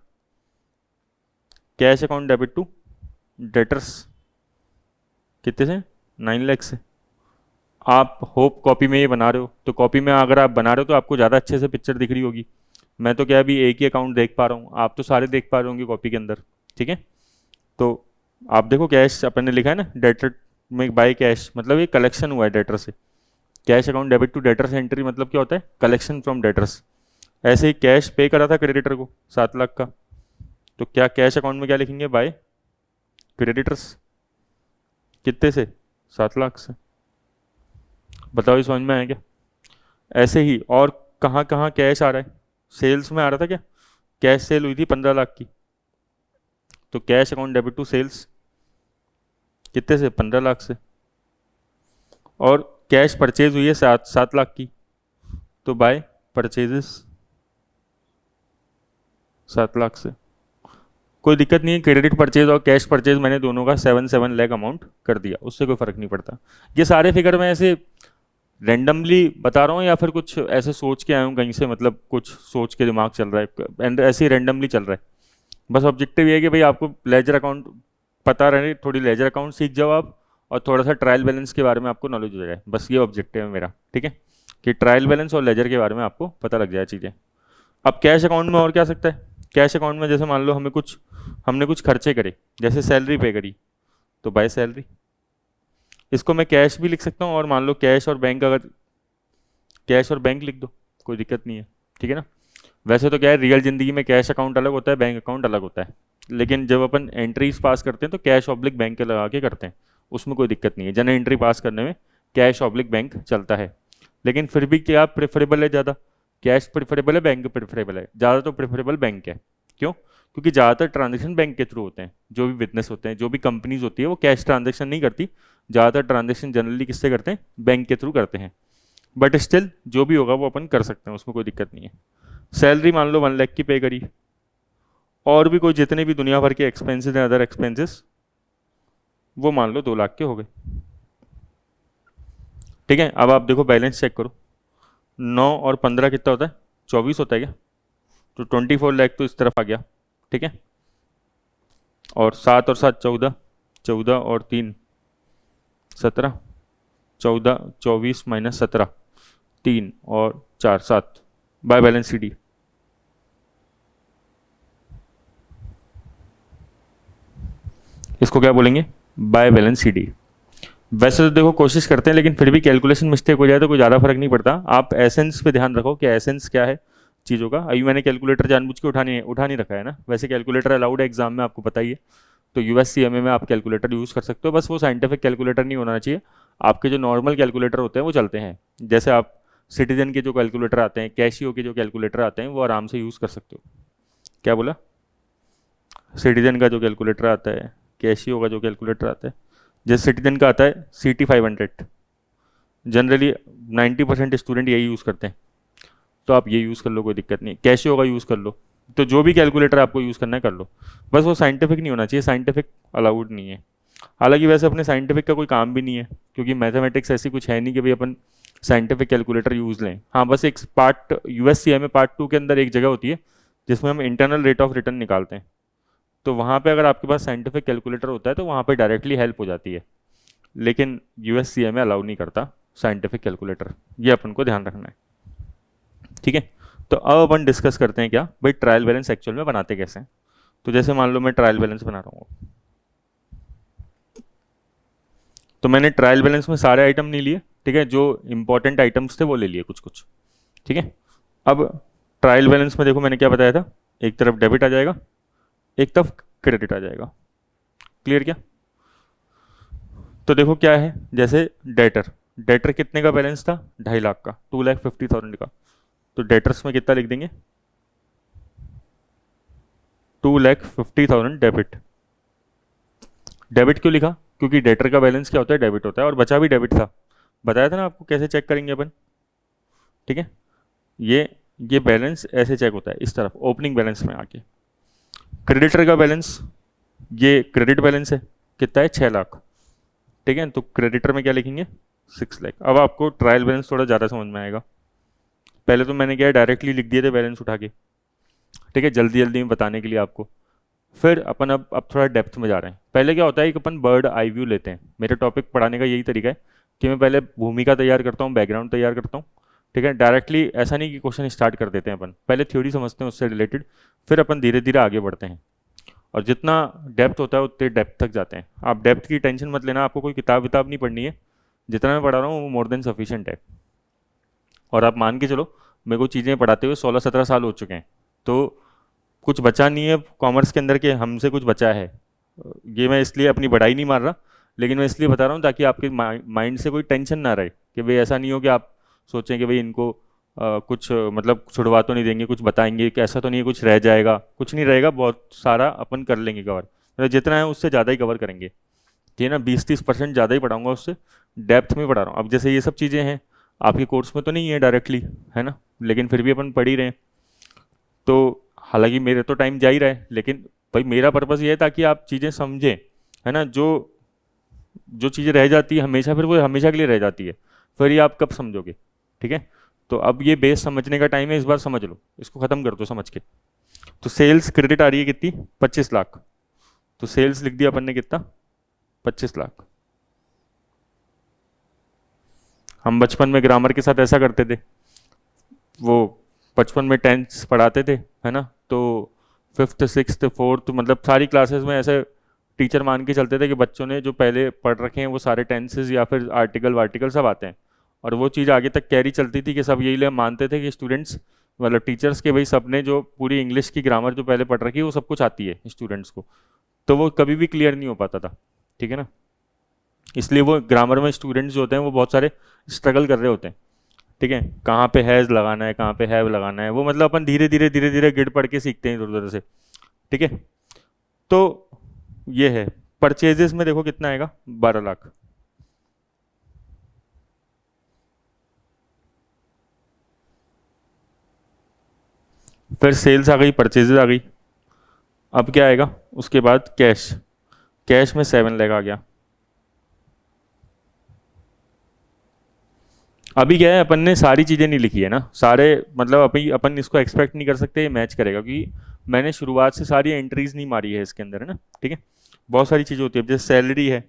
cash account debit to debtors, कितने से? 9 लाख से। आप होप कॉपी में ये बना रहे हो, तो कॉपी में अगर आप बना रहे हो तो आपको ज़्यादा अच्छे से पिक्चर दिख रही होगी। मैं तो क्या अभी एक ही अकाउंट देख पा रहा हूँ, आप तो सारे देख पा रहे होंगे कॉपी के अंदर, ठीक है? तो आप देखो कैश अपन ने लिखा है ना, डेटर में बाय कैश, मतलब ये कलेक्शन हुआ है डेटर से। Cash account debit to debtors entry मतलब क्या होता है? Collection from debtors. ऐसे ही कैश पे करा था क्रेडिटर को 7 लाख का, तो क्या कैश अकाउंट में क्या लिखेंगे? बाय क्रेडिटर्स, कितने से? 7 लाख से। बताओ ये समझ में आया क्या? ऐसे ही और कहाँ कहाँ कैश आ रहा है? सेल्स में आ रहा था क्या? कैश सेल हुई थी 15 लाख की, तो cash account debit to sales कितने से? 15 लाख से। और कैश परचेज हुई है 7 लाख की, तो बाय परचेजेस 7 लाख से। कोई दिक्कत नहीं है, क्रेडिट परचेज और कैश परचेज मैंने दोनों का 7 लाख अमाउंट कर दिया, उससे कोई फर्क नहीं पड़ता। ये सारे फिगर मैं ऐसे रेंडमली बता रहा हूँ या फिर कुछ ऐसे सोच के आया हूँ कहीं से, मतलब कुछ सोच के दिमाग चल रहा है एंड ऐसे ही रेंडमली चल रहा है। बस ऑब्जेक्टिव ये है कि भाई आपको लेजर अकाउंट पता रहे, थोड़ी लेजर अकाउंट सीख जाओ आप, और थोड़ा सा ट्रायल बैलेंस के बारे में आपको नॉलेज हो जाए। बस ये ऑब्जेक्टिव है मेरा, ठीक है? कि ट्रायल बैलेंस और लेजर के बारे में आपको पता लग जाए चीज़ें। अब कैश अकाउंट में और क्या सकता है? कैश अकाउंट में जैसे मान लो हमने कुछ खर्चे करे, जैसे सैलरी पे करी, तो बाय सैलरी। इसको मैं कैश भी लिख सकता हूँ, और मान लो कैश और बैंक, अगर कैश और बैंक लिख दो, कोई दिक्कत नहीं है, ठीक है ना? वैसे तो क्या है, रियल जिंदगी में कैश अकाउंट अलग होता है, बैंक अकाउंट अलग होता है, लेकिन जब अपन एंट्रीज पास करते हैं तो कैश ऑब्लिक बैंक के लगा के करते हैं, उसमें कोई दिक्कत नहीं है। जनरल एंट्री पास करने में कैश ऑब्लिक बैंक चलता है, लेकिन फिर भी क्या प्रेफरेबल है ज़्यादा? कैश प्रेफरेबल है, बैंक प्रेफरेबल है? ज़्यादा तो प्रेफरेबल बैंक है। क्यों? क्योंकि ज़्यादातर ट्रांजेक्शन बैंक के थ्रू होते हैं। जो भी बिजनेस होते हैं, जो भी कंपनीज होती है, वो कैश ट्रांजेक्शन नहीं करती, ज़्यादातर ट्रांजेक्शन जनरली किससे करते हैं? बैंक के थ्रू करते हैं। बट स्टिल जो भी होगा वो अपन कर सकते हैं, उसमें कोई दिक्कत नहीं है। सैलरी मान लो 1 लाख की पे करी, और भी कोई जितने भी दुनिया भर के एक्सपेंसेस हैं, अदर एक्सपेंसेस, वो मान लो 2 लाख के हो गए, ठीक है? अब आप देखो बैलेंस चेक करो, 9 और 15 कितना होता है? 24 होता है क्या? तो 24 लाख तो इस तरफ आ गया, ठीक है? और 7 और 7 14, 14 और 3 17, 14 24 माइनस 17, 3 और 4 7, बाय बैलेंस सी डी। इसको क्या बोलेंगे? By balance C D. वैसे तो देखो कोशिश करते हैं, लेकिन फिर भी कैलकुलेशन मिस्टेक हो जाए तो कोई ज़्यादा फर्क नहीं पड़ता। आप एसेंस पे ध्यान रखो कि एसेंस क्या है चीज़ों का। अभी मैंने कैलकुलेटर जानबूझ के उठा नहीं रखा है ना, वैसे कैलकुलेटर अलाउड है एग्जाम में, आपको पता ही है। तो USCMA में आप कैलकुलेटर यूज़ कर सकते हो, बस वो साइंटिफिक कैलकुलेटर नहीं होना चाहिए। आपके जो नॉर्मल कैलकुलेटर होते हैं वो चलते हैं, जैसे आप सिटीजन के जो कैलकुलेटर आते हैं, कैशियो के जो कैलकुलेटर आते हैं, वो आराम से यूज़ कर सकते हो। क्या बोला? सिटीजन का जो कैलकुलेटर आता है, कैशियो का जो कैलकुलेटर आता है, जैसे सिटीजन का आता है CT500, जनरली 90% स्टूडेंट यही यूज़ करते हैं, तो आप ये यूज़ कर लो, कोई दिक्कत नहीं। कैशियो का यूज़ कर लो, तो जो भी कैलकुलेटर आपको यूज़ करना है कर लो, बस वो साइंटिफिक नहीं होना चाहिए, साइंटिफिक अलाउड नहीं है। हालांकि वैसे अपने साइंटिफिक का कोई काम भी नहीं है, क्योंकि मैथमेटिक्स ऐसी कुछ है नहीं कि भाई अपन साइंटिफिक कैलकुलेटर यूज़ लें। हाँ, बस एक पार्ट यूएससीएमए पार्ट 2 के अंदर एक जगह होती है जिसमें हम इंटरनल रेट ऑफ रिटर्न निकालते हैं, तो वहाँ पे अगर आपके पास साइंटिफिक कैलकुलेटर होता है तो वहाँ पे डायरेक्टली हेल्प हो जाती है, लेकिन यूएससीएमए अलाउ नहीं करता साइंटिफिक कैलकुलेटर, ये अपन को ध्यान रखना है। ठीक है, तो अब अपन डिस्कस करते हैं क्या भाई ट्रायल बैलेंस एक्चुअल में बनाते कैसे हैं। तो जैसे मान लो मैं ट्रायल बैलेंस बना रहा हूँ, तो मैंने ट्रायल बैलेंस में सारे आइटम नहीं लिए, ठीक है, जो इंपॉर्टेंट आइटम्स थे वो ले लिए कुछ कुछ। ठीक है, अब ट्रायल बैलेंस में देखो मैंने क्या बताया था, एक तरफ डेबिट आ जाएगा, एक तरफ क्रेडिट आ जाएगा। क्लियर क्या? तो देखो क्या है, जैसे डेटर, डेटर कितने का बैलेंस था, 2.5 लाख का, 2,50,000 का, तो डेटर्स में कितना लिख देंगे, 2,50,000 डेबिट। डेबिट क्यों लिखा, क्योंकि डेटर का बैलेंस क्या होता है, डेबिट होता है, और बचा भी डेबिट था, बताया था ना आपको कैसे चेक करेंगे अपन। ठीक है, ये बैलेंस ऐसे चेक होता है इस तरफ ओपनिंग बैलेंस में आके। क्रेडिटर का बैलेंस, ये क्रेडिट बैलेंस है, कितना है, 6 लाख। ठीक है, तो क्रेडिटर में क्या लिखेंगे, 6 लाख। अब आपको ट्रायल बैलेंस थोड़ा ज़्यादा समझ में आएगा। पहले तो मैंने क्या डायरेक्टली लिख दिए थे बैलेंस उठा के, ठीक है, जल्दी जल्दी में बताने के लिए आपको। फिर अपन अब थोड़ा डेप्थ में जा रहे हैं। पहले क्या होता है कि अपन बर्ड आई व्यू लेते हैं। मेरे टॉपिक पढ़ाने का यही तरीका है कि मैं पहले भूमिका तैयार करता हूँ, बैकग्राउंड तैयार करता हूँ, ठीक है, डायरेक्टली ऐसा नहीं कि क्वेश्चन स्टार्ट कर देते हैं अपन, पहले थ्योरी समझते हैं उससे रिलेटेड, फिर अपन धीरे धीरे आगे बढ़ते हैं, और जितना डेप्थ होता है उतने डेप्थ तक जाते हैं। आप डेप्थ की टेंशन मत लेना, आपको कोई किताब नहीं पढ़नी है, जितना मैं पढ़ा रहा हूँ वो मोर देन सफिशिएंट है। और आप मान के चलो मेरे को चीज़ें पढ़ाते हुए 16-17 साल हो चुके हैं, तो कुछ बचा नहीं है कॉमर्स के अंदर के हमसे कुछ बचा है। ये मैं इसलिए अपनी बढ़ाई नहीं मार रहा, लेकिन मैं इसलिए बता रहा हूँ ताकि आपके माइंड से कोई टेंशन ना रहे, कि भाई ऐसा नहीं हो कि आप सोचें कि भाई इनको कुछ मतलब छुड़वा तो नहीं देंगे, कुछ बताएंगे कि ऐसा तो नहीं है कुछ रह जाएगा, कुछ नहीं रहेगा, बहुत सारा अपन कर लेंगे कवर, मतलब जितना है उससे ज़्यादा ही कवर करेंगे। ये ना 20-30% ज़्यादा ही पढ़ाऊंगा, उससे डेप्थ में पढ़ा रहा हूँ। अब जैसे ये सब चीज़ें हैं आपके कोर्स में तो नहीं है डायरेक्टली, है ना, लेकिन फिर भी अपन पढ़ ही रहे हैं। तो हालांकि मेरे तो टाइम जा ही रहा है, लेकिन भाई मेरा पर्पज़ ये है ताकि आप चीज़ें समझें, है ना। जो जो चीज़ें रह जाती है हमेशा, फिर वो हमेशा के लिए रह जाती है, फिर ये आप कब समझोगे। ठीक है, तो अब ये बेस समझने का टाइम है, इस बार समझ लो, इसको ख़त्म कर दो समझ के। तो सेल्स क्रेडिट आ रही है कितनी, 25 लाख, तो सेल्स लिख दिया अपन ने कितना, 25 लाख। हम बचपन में ग्रामर के साथ ऐसा करते थे, वो बचपन में टेंस पढ़ाते थे, है ना, तो 5th 6th 4th मतलब सारी क्लासेस में ऐसे टीचर मान के चलते थे कि बच्चों ने जो पहले पढ़ रखे हैं वो सारे टेंसेस या फिर आर्टिकल वार्टिकल सब आते हैं, और वो चीज़ आगे तक कैरी चलती थी कि सब यही ले मानते थे कि स्टूडेंट्स मतलब टीचर्स के भाई सबने जो पूरी इंग्लिश की ग्रामर जो पहले पढ़ रखी है वो सब कुछ आती है स्टूडेंट्स को, तो वो कभी भी क्लियर नहीं हो पाता था। ठीक है ना, इसलिए वो ग्रामर में स्टूडेंट्स जो होते हैं वो बहुत सारे स्ट्रगल कर रहे होते हैं। ठीक है, कहाँ पे हैज़ लगाना है, कहाँ पे हैव लगाना है, वो मतलब अपन धीरे धीरे धीरे धीरे गिर पढ़ के सीखते हैं इधर उधर से। ठीक है, तो ये है। परचेजेस में देखो कितना आएगा, 12 लाख। फिर सेल्स आ गई, परचेजेस आ गई, अब क्या आएगा उसके बाद, कैश। कैश में 7 लाख आ गया। अभी क्या है, अपन ने सारी चीज़ें नहीं लिखी है ना, सारे मतलब अभी अपन इसको एक्सपेक्ट नहीं कर सकते ये मैच करेगा, क्योंकि मैंने शुरुआत से सारी एंट्रीज नहीं मारी है इसके अंदर, है ना। ठीक है, बहुत सारी चीज़ें होती है, जैसे सैलरी है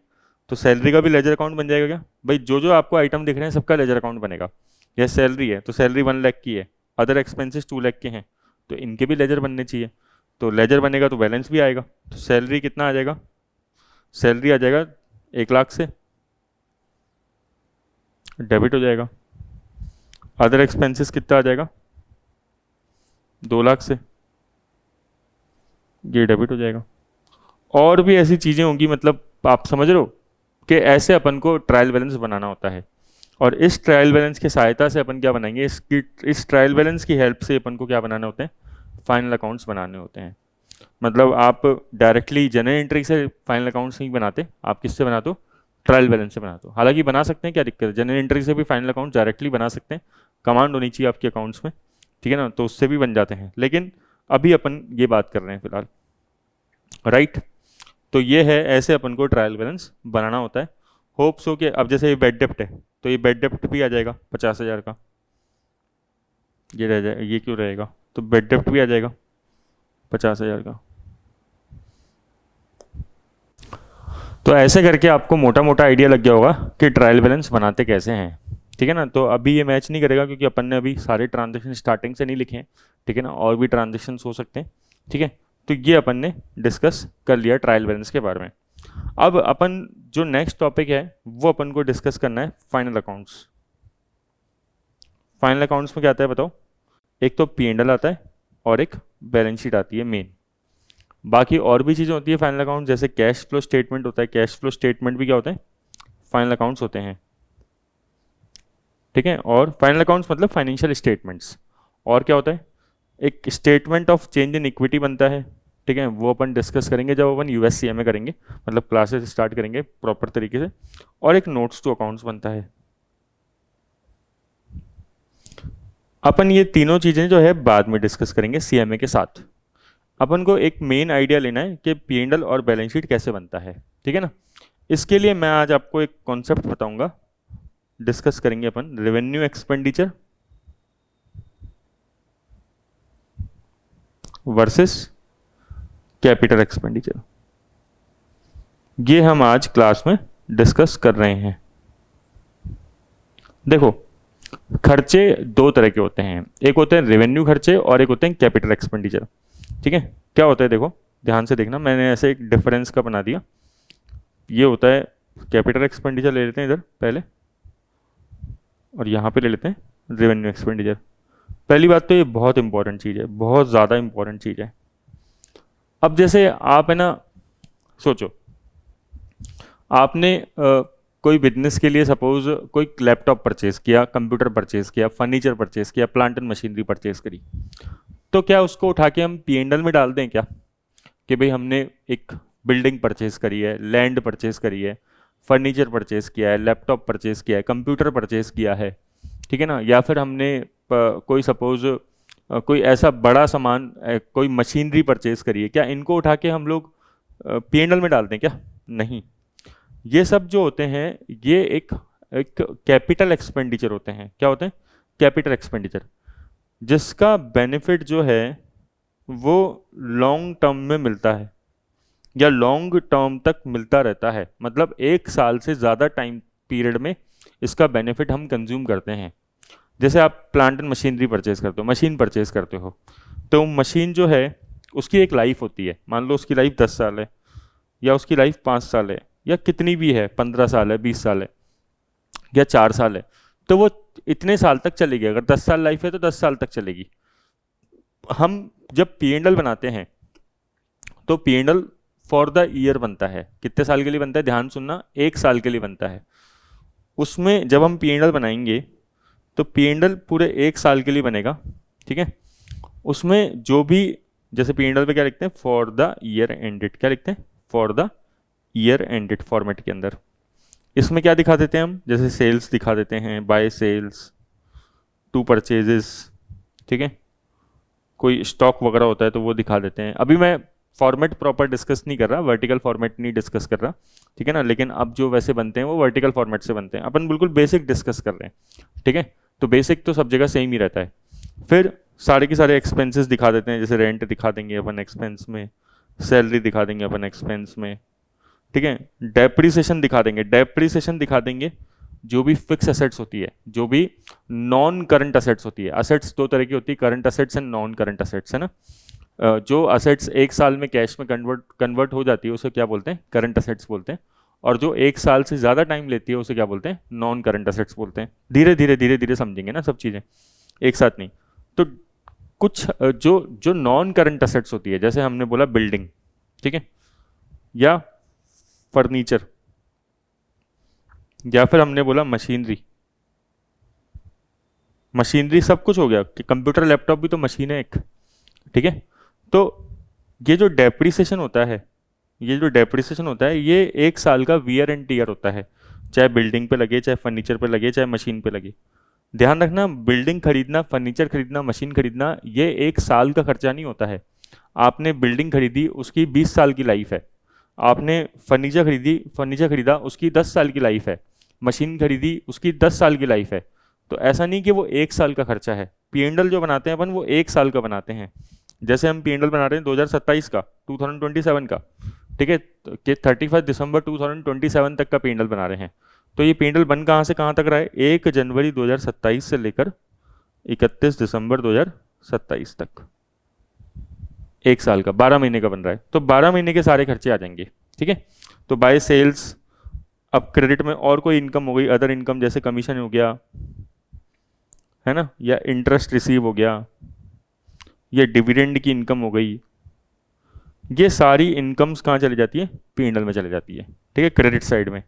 तो सैलरी का भी लेजर अकाउंट बन जाएगा क्या भाई, जो जो आपको आइटम दिख रहे हैं सबका लेजर अकाउंट बनेगा। यह सैलरी है तो सैलरी 1 लाख की है, अदर एक्सपेंसेस 2 लाख के हैं, तो इनके भी लेजर बनने चाहिए, तो लेजर बनेगा तो बैलेंस भी आएगा। तो सैलरी कितना आ जाएगा, सैलरी आ जाएगा 1 लाख से, डेबिट हो जाएगा। अदर एक्सपेंसेस कितना आ जाएगा, 2 लाख से, ये डेबिट हो जाएगा। और भी ऐसी चीज़ें होंगी, मतलब आप समझ रहे हो कि ऐसे अपन को ट्रायल बैलेंस बनाना होता है, और इस ट्रायल बैलेंस की सहायता से अपन क्या बनाएंगे, इस ट्रायल बैलेंस की हेल्प से अपन को क्या बनाने होते हैं, फाइनल अकाउंट्स बनाने होते हैं। मतलब आप डायरेक्टली जनरल एंट्री से फाइनल अकाउंट्स नहीं बनाते, आप किससे बनाते हो, ट्रायल बैलेंस से बनाते हो। हालांकि बना सकते हैं, क्या दिक्कत है, जनरल एंट्री से भी फाइनल अकाउंट डायरेक्टली बना सकते हैं, कमांड होनी चाहिए आपके अकाउंट्स में, ठीक है ना, तो उससे भी बन जाते हैं, लेकिन अभी अपन ये बात कर रहे हैं फिलहाल, राइट। तो ये है, ऐसे अपन को ट्रायल बैलेंस बनाना होता है। होप सो कि अब जैसे ये बेड डेप्ट है तो ये बेड डेप्ट भी आ जाएगा 50,000 का, ये रह जाएगा, ये क्यों रहेगा, तो बेड डेप्ट भी आ जाएगा 50,000 का। तो ऐसे करके आपको मोटा मोटा आइडिया लग गया होगा कि ट्रायल बैलेंस बनाते कैसे हैं, ठीक है ना। तो अभी ये मैच नहीं करेगा क्योंकि अपन ने अभी सारे ट्रांजेक्शन स्टार्टिंग से नहीं लिखे हैं, ठीक है ना, और भी ट्रांजेक्शन हो सकते हैं, ठीक है। तो ये अपन ने डिस्कस कर लिया ट्रायल बैलेंस के बारे में। अब अपन जो नेक्स्ट टॉपिक है वो अपन को डिस्कस करना है फाइनल अकाउंट्स। फाइनल अकाउंट्स में क्या आता है बताओ? एक तो P&L आता है और एक बैलेंस शीट आती है मेन। बाकी और भी चीज़ें होती है फाइनल अकाउंट, जैसे कैश फ्लो स्टेटमेंट होता है। कैश फ्लो स्टेटमेंट भी क्या होता है? फाइनल अकाउंट्स होते हैं, ठीक है। और फाइनल अकाउंट्स मतलब फाइनेंशियल स्टेटमेंट्स। और क्या होता है? एक statement of change in equity बनता है, ठीक है। वो अपन डिस्कस करेंगे जब अपन USCA में करेंगे, मतलब क्लासेस स्टार्ट करेंगे प्रॉपर तरीके से। और एक नोट्स टू अकाउंट्स बनता है। अपन ये तीनों चीज़ें जो है बाद में डिस्कस करेंगे CMA के साथ। अपन को एक मेन आइडिया लेना है कि P&L और बैलेंस शीट कैसे बनता है, ठीक है ना। इसके लिए मैं आज आपको एक कॉन्सेप्ट बताऊंगा, डिस्कस करेंगे अपन revenue expenditure versus capital expenditure. ये हम आज क्लास में डिस्कस कर रहे हैं। देखो, खर्चे दो तरह के होते हैं, एक होते हैं रेवेन्यू खर्चे और एक होते हैं कैपिटल एक्सपेंडिचर, ठीक है। क्या होता है देखो, ध्यान से देखना, मैंने ऐसे एक डिफरेंस का बना दिया। ये होता है कैपिटल एक्सपेंडिचर, ले लेते हैं इधर पहले, और यहाँ पे ले लेते हैं रेवेन्यू एक्सपेंडिचर। पहली बात तो ये बहुत इंपॉर्टेंट चीज़ है, बहुत ज़्यादा इंपॉर्टेंट चीज़ है। अब जैसे आप है ना, सोचो आपने कोई बिजनेस के लिए सपोज कोई लैपटॉप परचेज किया, कंप्यूटर परचेज किया, फर्नीचर परचेज किया, प्लांट एंड मशीनरी परचेज करी, तो क्या उसको उठा के हम P&L में डाल दें क्या कि भाई हमने एक बिल्डिंग परचेज करी है, लैंड परचेज करी है, फर्नीचर परचेज किया है, लैपटॉप परचेज किया है, कंप्यूटर परचेज किया है, ठीक है ना। या फिर हमने कोई सपोज कोई ऐसा बड़ा सामान, कोई मशीनरी परचेज करी है, क्या इनको उठा के हम लोग P&L में डाल दें क्या? नहीं। ये सब जो होते हैं ये एक कैपिटल एक्सपेंडिचर होते हैं। क्या होते हैं? कैपिटल एक्सपेंडिचर, जिसका बेनिफिट जो है वो लॉन्ग टर्म में मिलता है या लॉन्ग टर्म तक मिलता रहता है, मतलब 1 साल से ज़्यादा टाइम पीरियड में इसका बेनिफिट हम कंज्यूम करते हैं। जैसे आप प्लांट एंड मशीनरी परचेज करते हो, मशीन परचेज करते हो, तो मशीन जो है उसकी एक लाइफ होती है। मान लो उसकी लाइफ 10 साल है, या उसकी लाइफ 5 साल है, या कितनी भी है, 15 साल है, 20 साल है, या 4 साल है, तो वो इतने साल तक चलेगी। अगर 10 साल लाइफ है तो 10 साल तक चलेगी। हम जब P&L बनाते हैं तो P&L फॉर द ईयर बनता है। कितने साल के लिए बनता है? ध्यान सुनना, 1 साल के लिए बनता है। उसमें जब हम P&L बनाएंगे तो P&L पूरे 1 साल के लिए बनेगा, ठीक है। उसमें जो भी, जैसे P&L पे क्या लिखते हैं? For the year ended. क्या लिखते हैं? For the year ended format के अंदर। इसमें क्या दिखा देते हैं हम? जैसे सेल्स दिखा देते हैं, बाय सेल्स, टू परचेजेस, ठीक है। कोई स्टॉक वगैरह होता है तो वो दिखा देते हैं। अभी मैं फॉर्मेट प्रॉपर डिस्कस नहीं कर रहा, वर्टिकल फॉर्मेट नहीं डिस्कस कर रहा, ठीक है ना। लेकिन अब जो वैसे बनते हैं वो वर्टिकल फॉर्मेट से बनते हैं। अपन बिल्कुल बेसिक डिस्कस कर रहे हैं, ठीक है। तो बेसिक तो सब जगह सेम ही रहता है। फिर सारे के सारे एक्सपेंसेस दिखा देते हैं, जैसे रेंट दिखा देंगे अपन एक्सपेंस में, सैलरी दिखा देंगे अपन एक्सपेंस में, ठीक है। डेप्रीसिएशन दिखा देंगे, डेप्रीसिएशन दिखा देंगे जो भी फिक्स एसेट्स होती है, जो भी नॉन करंट एसेट्स होती है। एसेट्स दो तरह की होती है, current assets and non current assets, है ना। जो असेट्स 1 साल में कैश में कन्वर्ट हो जाती है उसे क्या बोलते हैं? करंट असेट्स बोलते हैं। और जो 1 साल से ज़्यादा टाइम लेती है उसे क्या बोलते हैं? नॉन करंट असेट्स बोलते हैं। धीरे धीरे समझेंगे ना सब चीज़ें, एक साथ नहीं। तो कुछ जो नॉन करंट असेट्स होती है, जैसे हमने बोला बिल्डिंग, ठीक है, या फर्नीचर, या फिर हमने बोला मशीनरी। मशीनरी सब कुछ हो गया कि कंप्यूटर लैपटॉप भी तो मशीन है एक, ठीक है। तो ये जो डेप्रीसिएशन होता है, ये 1 साल का वियर एंड टीयर होता है, चाहे बिल्डिंग पे लगे, चाहे फर्नीचर पे लगे, चाहे मशीन पे लगे। ध्यान रखना, बिल्डिंग खरीदना, फर्नीचर खरीदना, मशीन खरीदना, ये 1 साल का खर्चा नहीं होता है। आपने बिल्डिंग खरीदी, उसकी 20 साल की लाइफ है, आपने फर्नीचर खरीदा, उसकी 10 साल की लाइफ है। मशीन खरीदी, उसकी 10 साल की लाइफ है। तो ऐसा नहीं कि वो 1 साल का खर्चा है। पी&एल जो बनाते हैं अपन, वो 1 साल का बनाते हैं। जैसे हम पी&एल बना रहे हैं 2027 का, 2027 का, ठीक है, कि 31 दिसंबर 2027 तक का पी&एल बना रहे हैं। तो ये पी&एल बन कहाँ से कहाँ तक रहा है? 1 जनवरी 2027 से लेकर 31 दिसंबर 2027 तक, 1 साल का, 12 महीने का बन रहा है। तो 12 महीने के सारे खर्चे आ जाएंगे, ठीक है। तो बाय सेल्स, अब क्रेडिट में और कोई इनकम हो गई, अदर इनकम, जैसे कमीशन हो गया, है ना, या इंटरेस्ट रिसीव हो गया, या डिविडेंड की इनकम हो गई, ये सारी इनकम्स कहाँ चली जाती है? पी&एल में चली जाती है, ठीक है, क्रेडिट साइड में।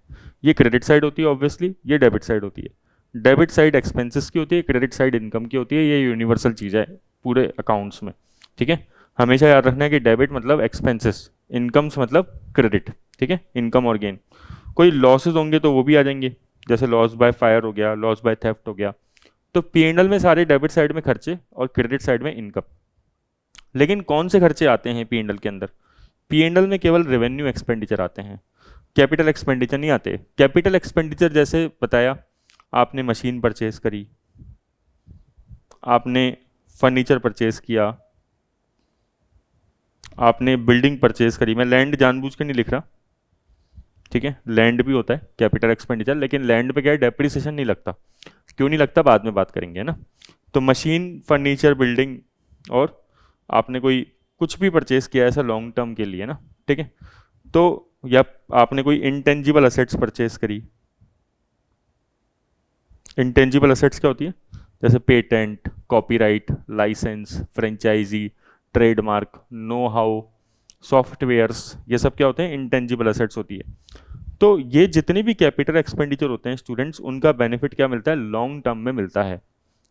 ये क्रेडिट साइड होती है ऑब्वियसली, ये डेबिट साइड होती है। डेबिट साइड एक्सपेंसेस की होती है, क्रेडिट साइड इनकम की होती है। ये यूनिवर्सल चीज़ है पूरे अकाउंट्स में, ठीक है। हमेशा याद रखना है कि डेबिट मतलब एक्सपेंसेस, इनकम्स मतलब क्रेडिट, ठीक है, इनकम और गेन। कोई लॉसेज होंगे तो वो भी आ जाएंगे, जैसे लॉस बाय फायर हो गया, लॉस बाय थेफ्ट हो गया। तो पी&एल में सारे डेबिट साइड में खर्चे और क्रेडिट साइड में इनकम। लेकिन कौन से खर्चे आते हैं पी&एल के अंदर? पी&एल में केवल रेवेन्यू एक्सपेंडिचर आते हैं, कैपिटल एक्सपेंडिचर नहीं आते। कैपिटल एक्सपेंडिचर जैसे बताया, आपने मशीन परचेज करी, आपने फर्नीचर परचेज किया, आपने बिल्डिंग परचेज करी। मैं लैंड जानबूझ के नहीं लिख रहा, ठीक है, लैंड भी होता है कैपिटल एक्सपेंडिचर, लेकिन लैंड पे क्या है, डेप्रिसिएशन नहीं लगता। क्यों नहीं लगता, बाद में बात करेंगे, है ना। तो मशीन, फर्नीचर, बिल्डिंग, और आपने कोई कुछ भी परचेज किया ऐसा लॉन्ग टर्म के लिए ना, ठीक है। तो या आपने कोई इंटेंजिबल असेट्स परचेज करी। इंटेंजिबल असेट्स क्या होती है? जैसे patent, copyright, license, franchisee, trademark, know how, softwares, ये सब क्या होते हैं? इंटेंजिबल असेट्स होती है। तो ये जितने भी कैपिटल एक्सपेंडिचर होते हैं स्टूडेंट्स, उनका बेनिफिट क्या मिलता है? लॉन्ग टर्म में मिलता है,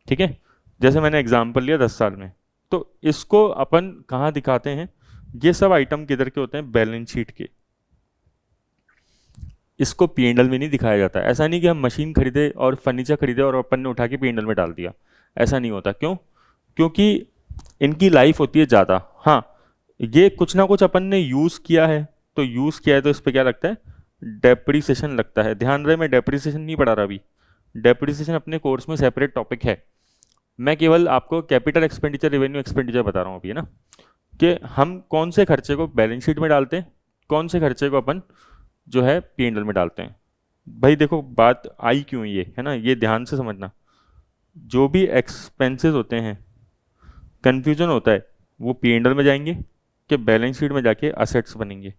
ठीक है। जैसे मैंने एग्जांपल लिया 10 साल में, तो इसको अपन कहाँ दिखाते हैं? ये सब आइटम किधर के होते हैं? बैलेंस शीट के। इसको पी&एल में नहीं दिखाया जाता। ऐसा नहीं कि हम मशीन खरीदे और फर्नीचर खरीदे और अपन ने उठा के पी&एल में डाल दिया, ऐसा नहीं होता। क्यों? क्योंकि इनकी लाइफ होती है ज़्यादा। हाँ, ये कुछ ना कुछ अपन ने यूज़ किया है, तो यूज़ किया है तो इस पर क्या लगता है? डेप्रिसिएशन लगता है। ध्यान रहे, मैं डेप्रिसिएशन नहीं पढ़ा रहा अभी, डेप्रिसिएशन अपने कोर्स में सेपरेट टॉपिक है। मैं केवल आपको कैपिटल एक्सपेंडिचर, रेवेन्यू एक्सपेंडिचर बता रहा हूँ अभी, है ना, कि हम कौन से खर्चे को बैलेंस शीट में डालते हैं, कौन से खर्चे को अपन जो है पी&एल में डालते हैं। भाई देखो, बात आई क्यों ये, है ना, ये ध्यान से समझना। जो भी एक्सपेंसेस होते हैं, कंफ्यूजन होता है, वो पी&एल में जाएंगे कि बैलेंस शीट में जाके असेट्स बनेंगे।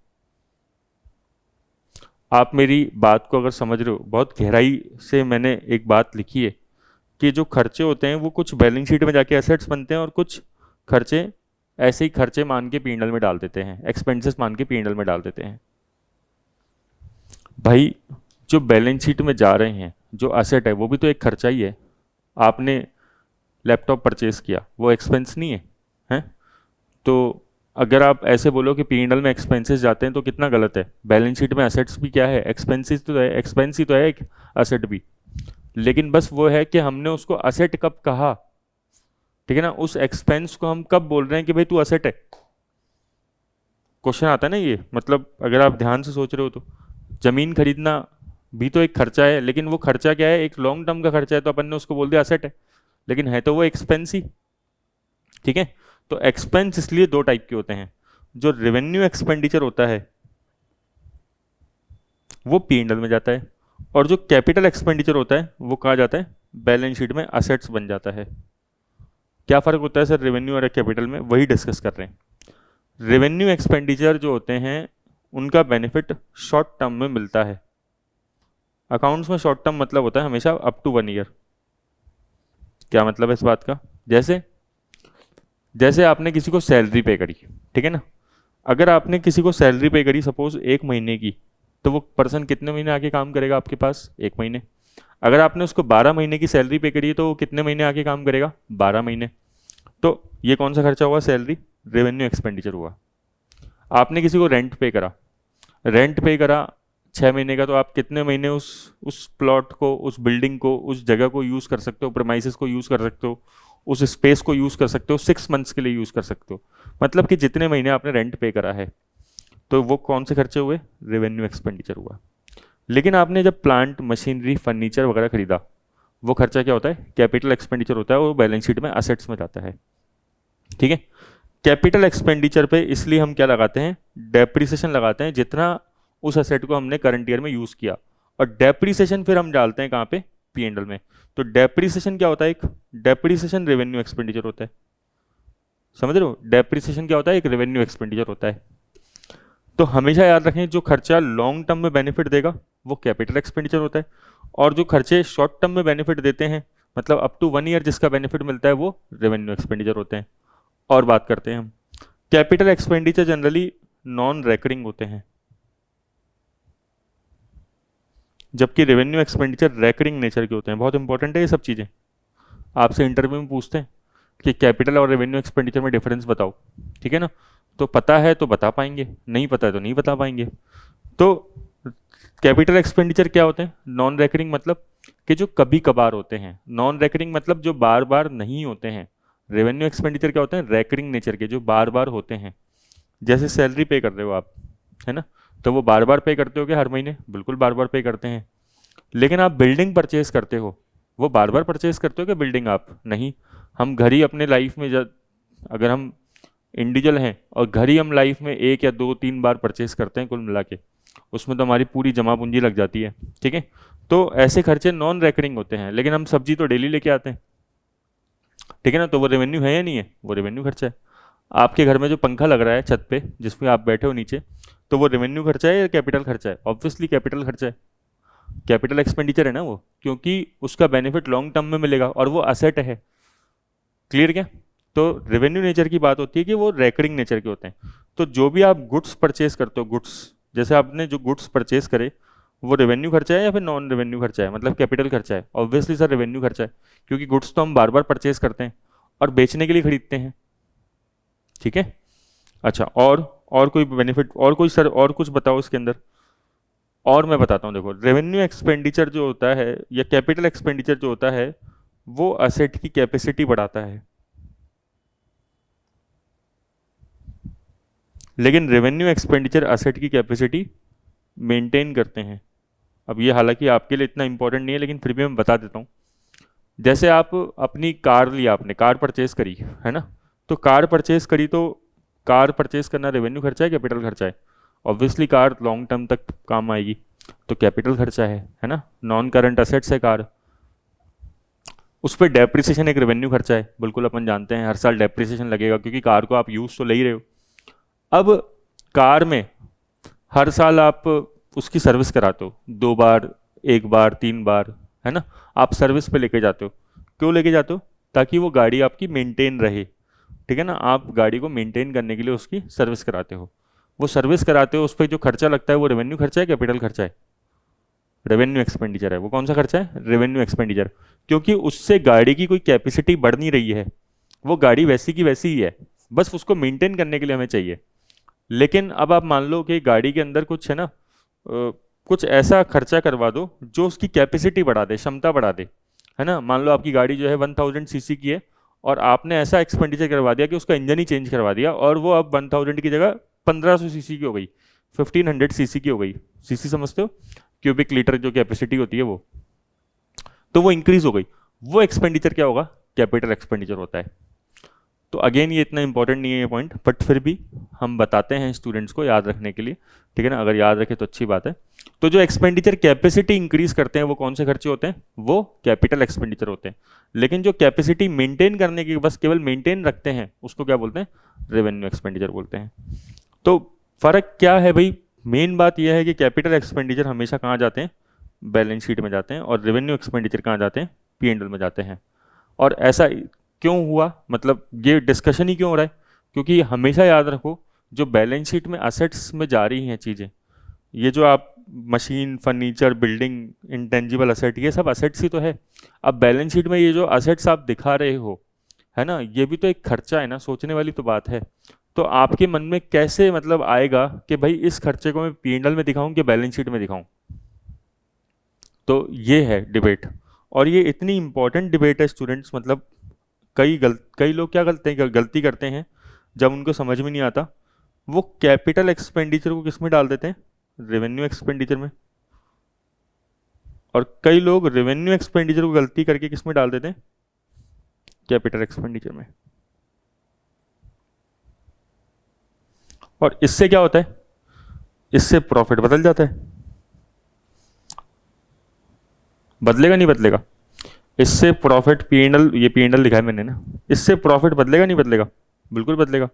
आप मेरी बात को अगर समझ रहे हो, बहुत गहराई से मैंने एक बात लिखी है कि जो खर्चे होते हैं वो कुछ बैलेंस शीट में जाके एसेट्स बनते हैं और कुछ खर्चे ऐसे ही खर्चे मान के पी&एल में डाल देते हैं, एक्सपेंसेस मान के पी&एल में डाल देते हैं। भाई जो बैलेंस शीट में जा रहे हैं, जो असेट है, वो भी तो एक खर्चा ही है। आपने लैपटॉप परचेज किया, वो एक्सपेंस नहीं है, हैं? तो अगर आप ऐसे बोलो कि पी&एल में एक्सपेंसेस जाते हैं तो कितना गलत है। बैलेंस शीट में असेट्स भी क्या है? एक्सपेंसेस तो है, एक्सपेंस ही तो है एक असेट भी। लेकिन बस वो है कि हमने उसको असेट कब कहा, ठीक है ना, उस एक्सपेंस को हम कब बोल रहे हैं कि भाई तू असेट है। क्वेश्चन आता है ना ये, मतलब अगर आप ध्यान से सोच रहे हो तो जमीन खरीदना भी तो एक खर्चा है, लेकिन वो खर्चा क्या है? एक लॉन्ग टर्म का खर्चा है, तो अपन ने उसको बोल दिया असेट है, लेकिन है तो वो एक्सपेंस ही, ठीक है। तो एक्सपेंस इसलिए दो टाइप के होते हैं। जो रेवेन्यू एक्सपेंडिचर होता है वो पी&एल में जाता है, और जो कैपिटल एक्सपेंडिचर होता है वो कहाँ जाता है? बैलेंस शीट में असेट्स बन जाता है। क्या फ़र्क होता है सर रेवेन्यू और कैपिटल में? वही डिस्कस कर रहे हैं। रेवेन्यू एक्सपेंडिचर जो होते हैं उनका बेनिफिट शॉर्ट टर्म में मिलता है। अकाउंट्स में शॉर्ट टर्म मतलब होता है हमेशा अप टू 1 ईयर। क्या मतलब है इस बात का? जैसे आपने किसी को सैलरी पे करी, ठीक है ना, अगर आपने किसी को सैलरी पे करी सपोज 1 महीने की, तो वो पर्सन कितने महीने आके काम करेगा आपके पास? 1 महीने। अगर आपने उसको 12 महीने की सैलरी पे करी है तो वो कितने महीने आके काम करेगा? 12 महीने। तो ये कौन सा खर्चा हुआ? सैलरी, रेवेन्यू एक्सपेंडिचर हुआ। आपने किसी को रेंट पे करा, 6 महीने का, तो आप कितने महीने उस प्लॉट को, उस बिल्डिंग को, उस जगह को यूज़ कर सकते हो, प्रेमाइसेस को यूज़ कर सकते हो, उस स्पेस को यूज़ कर सकते हो, 6 मंथ्स के लिए यूज़ कर सकते हो। मतलब कि जितने महीने आपने रेंट पे करा है। तो वो कौन से खर्चे हुए? रेवेन्यू एक्सपेंडिचर हुआ। लेकिन आपने जब प्लांट मशीनरी फर्नीचर वगैरह खरीदा, वो खर्चा क्या होता है? कैपिटल एक्सपेंडिचर होता है, वो बैलेंस शीट में असेट्स में जाता है। ठीक है, कैपिटल एक्सपेंडिचर पे इसलिए हम क्या लगाते हैं? डेप्रिसिएशन लगाते हैं, जितना उस असेट को हमने करंट ईयर में यूज किया, और डेप्रिसिएशन फिर हम डालते हैं कहाँ पे? P&L में। तो डेप्रिसिएशन क्या होता है? एक डेप्रिसिएशन रेवेन्यू एक्सपेंडिचर होता है। समझ रहे हो? डेप्रिसिएशन क्या होता है? एक रेवेन्यू एक्सपेंडिचर होता है। तो हमेशा याद रखें, जो खर्चा लॉन्ग टर्म में बेनिफिट देगा वो कैपिटल एक्सपेंडिचर होता है, और जो खर्चे शॉर्ट टर्म में बेनिफिट देते हैं, मतलब अप टू 1 ईयर जिसका बेनिफिट मिलता है, वो रेवेन्यू एक्सपेंडिचर होते हैं। और बात करते हैं हम, capital expenditure generally non recurring होते हैं, जबकि रेवेन्यू एक्सपेंडिचर रेकरिंग नेचर के होते हैं। बहुत इंपॉर्टेंट है ये सब चीज़ें, आपसे इंटरव्यू में पूछते हैं कि कैपिटल और रेवेन्यू एक्सपेंडिचर में डिफरेंस बताओ। ठीक है ना? तो पता है तो बता पाएंगे, नहीं पता है तो नहीं बता पाएंगे। तो कैपिटल एक्सपेंडिचर क्या होते हैं? नॉन रेकरिंग मतलब कि जो कभी कभार होते हैं, नॉन रेकरिंग मतलब जो बार बार नहीं होते हैं। रेवेन्यू एक्सपेंडिचर क्या होते हैं? रेकरिंग नेचर के, जो बार बार होते हैं। जैसे सैलरी पे कर रहे हो आप, है ना, तो वो बार बार पे करते हो क्या? हर महीने? बिल्कुल बार बार पे करते हैं। लेकिन आप बिल्डिंग परचेज करते हो, वो बार बार परचेज करते हो क्या बिल्डिंग आप? नहीं। हम घर ही अपने लाइफ में, जब अगर हम इंडिविजुअल हैं और घर ही हम लाइफ में 1 या 2 3 बार परचेज करते हैं कुल मिला के, उसमें तो हमारी पूरी जमा पूंजी लग जाती है। ठीक है, तो ऐसे खर्चे नॉन रेकरिंग होते हैं। लेकिन हम सब्जी तो डेली लेके आते हैं, ठीक है ना, तो वो रेवेन्यू है या नहीं है? वो रेवेन्यू खर्चा है। आपके घर में जो पंखा लग रहा है छत पे, जिसमें आप बैठे हो नीचे, तो वो रेवेन्यू खर्चा है या कैपिटल खर्चा है? ऑब्वियसली कैपिटल खर्चा है, कैपिटल एक्सपेंडिचर है ना वो, क्योंकि उसका बेनिफिट लॉन्ग टर्म में मिलेगा और वो असेट है। क्लियर क्या? तो रेवेन्यू नेचर की बात होती है कि वो रेकरिंग नेचर के होते हैं। तो जो भी आप गुड्स परचेज करते हो, गुड्स, जैसे आपने जो गुड्स परचेज करे, वो रेवेन्यू खर्चा है या फिर नॉन रेवेन्यू खर्चा है, मतलब कैपिटल खर्चा है? ऑब्वियसली सर रेवेन्यू खर्चा है, क्योंकि गुड्स तो हम बार बार परचेज करते हैं और बेचने के लिए खरीदते हैं। ठीक है, अच्छा, और कोई बेनिफिट, और कोई सर, और कुछ बताओ इसके अंदर। और मैं बताता हूँ, देखो, रेवेन्यू एक्सपेंडिचर जो होता है या कैपिटल एक्सपेंडिचर जो होता है, वो असेट की कैपेसिटी बढ़ाता है, लेकिन रेवेन्यू एक्सपेंडिचर असेट की कैपेसिटी मेंटेन करते हैं। अब ये हालांकि आपके लिए इतना इंपॉर्टेंट नहीं है, लेकिन फिर भी मैं बता देता हूँ। जैसे आप अपनी कार लिया, आपने कार परचेज करी, है ना, तो कार परचेज करी, तो कार परचेज करना रेवेन्यू खर्चा है, कैपिटल खर्चा है? ऑब्वियसली कार लॉन्ग टर्म तक काम आएगी, तो कैपिटल खर्चा है ना। नॉन करंट असेट्स है कार, उस पर डेप्रिसिएशन एक रेवेन्यू खर्चा है, बिल्कुल अपन जानते हैं, हर साल डेप्रिसिएशन लगेगा, क्योंकि कार को आप यूज तो ले ही रहे हो। अब कार में हर साल आप उसकी सर्विस कराते हो, 2 बार, 1 बार, 3 बार, है ना, आप सर्विस पे लेके जाते हो। क्यों लेके जाते हो? ताकि वो गाड़ी आपकी मेंटेन रहे। ठीक है ना, आप गाड़ी को मेंटेन करने के लिए उसकी सर्विस कराते हो। वो सर्विस कराते हो, उस पर जो खर्चा लगता है वो रेवेन्यू खर्चा है, कैपिटल खर्चा है? रेवेन्यू एक्सपेंडिचर है। वो कौन सा खर्चा है? रेवेन्यू एक्सपेंडिचर, क्योंकि उससे गाड़ी की कोई कैपेसिटी बढ़ नहीं रही है, वो गाड़ी वैसी की वैसी ही है, बस उसको मेंटेन करने के लिए हमें चाहिए। लेकिन अब आप मान लो कि गाड़ी के अंदर कुछ है ना, कुछ ऐसा खर्चा करवा दो जो उसकी कैपेसिटी बढ़ा दे, क्षमता बढ़ा दे, है ना। मान लो आपकी गाड़ी जो है 1000 सीसी की है, और आपने ऐसा एक्सपेंडिचर करवा दिया कि उसका इंजन ही चेंज करवा दिया, और वो अब 1000 की जगह 1500 सीसी की हो गई, 1500 सीसी की हो गई। सीसी समझते हो? क्यूबिक लीटर जो कैपेसिटी होती है वो, तो वो इंक्रीज हो गई। वो एक्सपेंडिचर क्या होगा? कैपिटल एक्सपेंडिचर होता है। तो अगेन ये इतना इंपॉर्टेंट नहीं है ये पॉइंट, बट फिर भी हम बताते हैं स्टूडेंट्स को याद रखने के लिए। ठीक है ना, अगर याद रखे तो अच्छी बात है। तो जो एक्सपेंडिचर कैपेसिटी इंक्रीज करते हैं वो कौन से खर्चे होते हैं? वो कैपिटल एक्सपेंडिचर होते हैं। लेकिन जो कैपेसिटी मेंटेन करने की, बस केवल मेंटेन रखते हैं, उसको क्या बोलते हैं? रेवेन्यू एक्सपेंडिचर बोलते हैं। तो फर्क क्या है भाई? मेन बात यह है कि कैपिटल एक्सपेंडिचर हमेशा कहाँ जाते हैं? बैलेंस शीट में जाते हैं, और रेवेन्यू एक्सपेंडिचर कहाँ जाते हैं? P&L में जाते हैं। और ऐसा क्यों हुआ, मतलब ये डिस्कशन ही क्यों हो रहा है? क्योंकि हमेशा याद रखो, जो बैलेंस शीट में असेट्स में जा रही हैं चीज़ें, ये जो आप machine, furniture, building, intangible asset, ये सब असेट्स ही तो है। अब बैलेंस शीट में ये जो असेट्स आप दिखा रहे हो, है ना, ये भी तो एक खर्चा है ना, सोचने वाली तो बात है। तो आपके मन में कैसे मतलब आएगा कि भाई इस खर्चे को मैं P&L में दिखाऊं कि बैलेंस शीट में दिखाऊं? तो ये है डिबेट, और ये इतनी इंपॉर्टेंट डिबेट है स्टूडेंट्स। मतलब कई लोग क्या गलती करते हैं, जब उनको समझ में नहीं आता, वो कैपिटल एक्सपेंडिचर को किस में डाल देते हैं, रेवेन्यू एक्सपेंडिचर में, और कई लोग रेवेन्यू एक्सपेंडिचर को गलती करके किस में डाल देते हैं, कैपिटल एक्सपेंडिचर में। और इससे क्या होता है, इससे प्रॉफिट बदल जाता है, बदलेगा नहीं बदलेगा, इससे प्रॉफिट पीएनएल, ये पीएनएल लिखा है मैंने ना, इससे प्रॉफिट बदलेगा नहीं बदलेगा, बिल्कुल बदलेगा।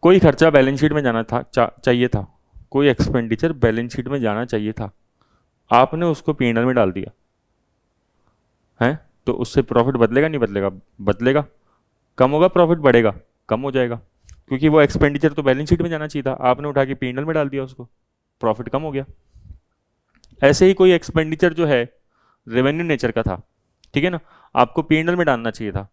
कोई खर्चा बैलेंस शीट में जाना था, चाहिए था, कोई एक्सपेंडिचर बैलेंस शीट में जाना चाहिए था, आपने उसको पीएनएल में डाल दिया है, तो उससे प्रॉफिट बदलेगा नहीं बदलेगा, बदलेगा। कम होगा प्रॉफिट, बढ़ेगा, कम हो जाएगा, क्योंकि वो एक्सपेंडिचर तो बैलेंस शीट में जाना चाहिए था, आपने उठा के पीएनएल में डाल दिया उसको, प्रॉफिट कम हो गया। ऐसे ही कोई एक्सपेंडिचर जो है रेवेन्यू नेचर का था, ठीक है ना, आपको पीएनएल में डालना चाहिए था,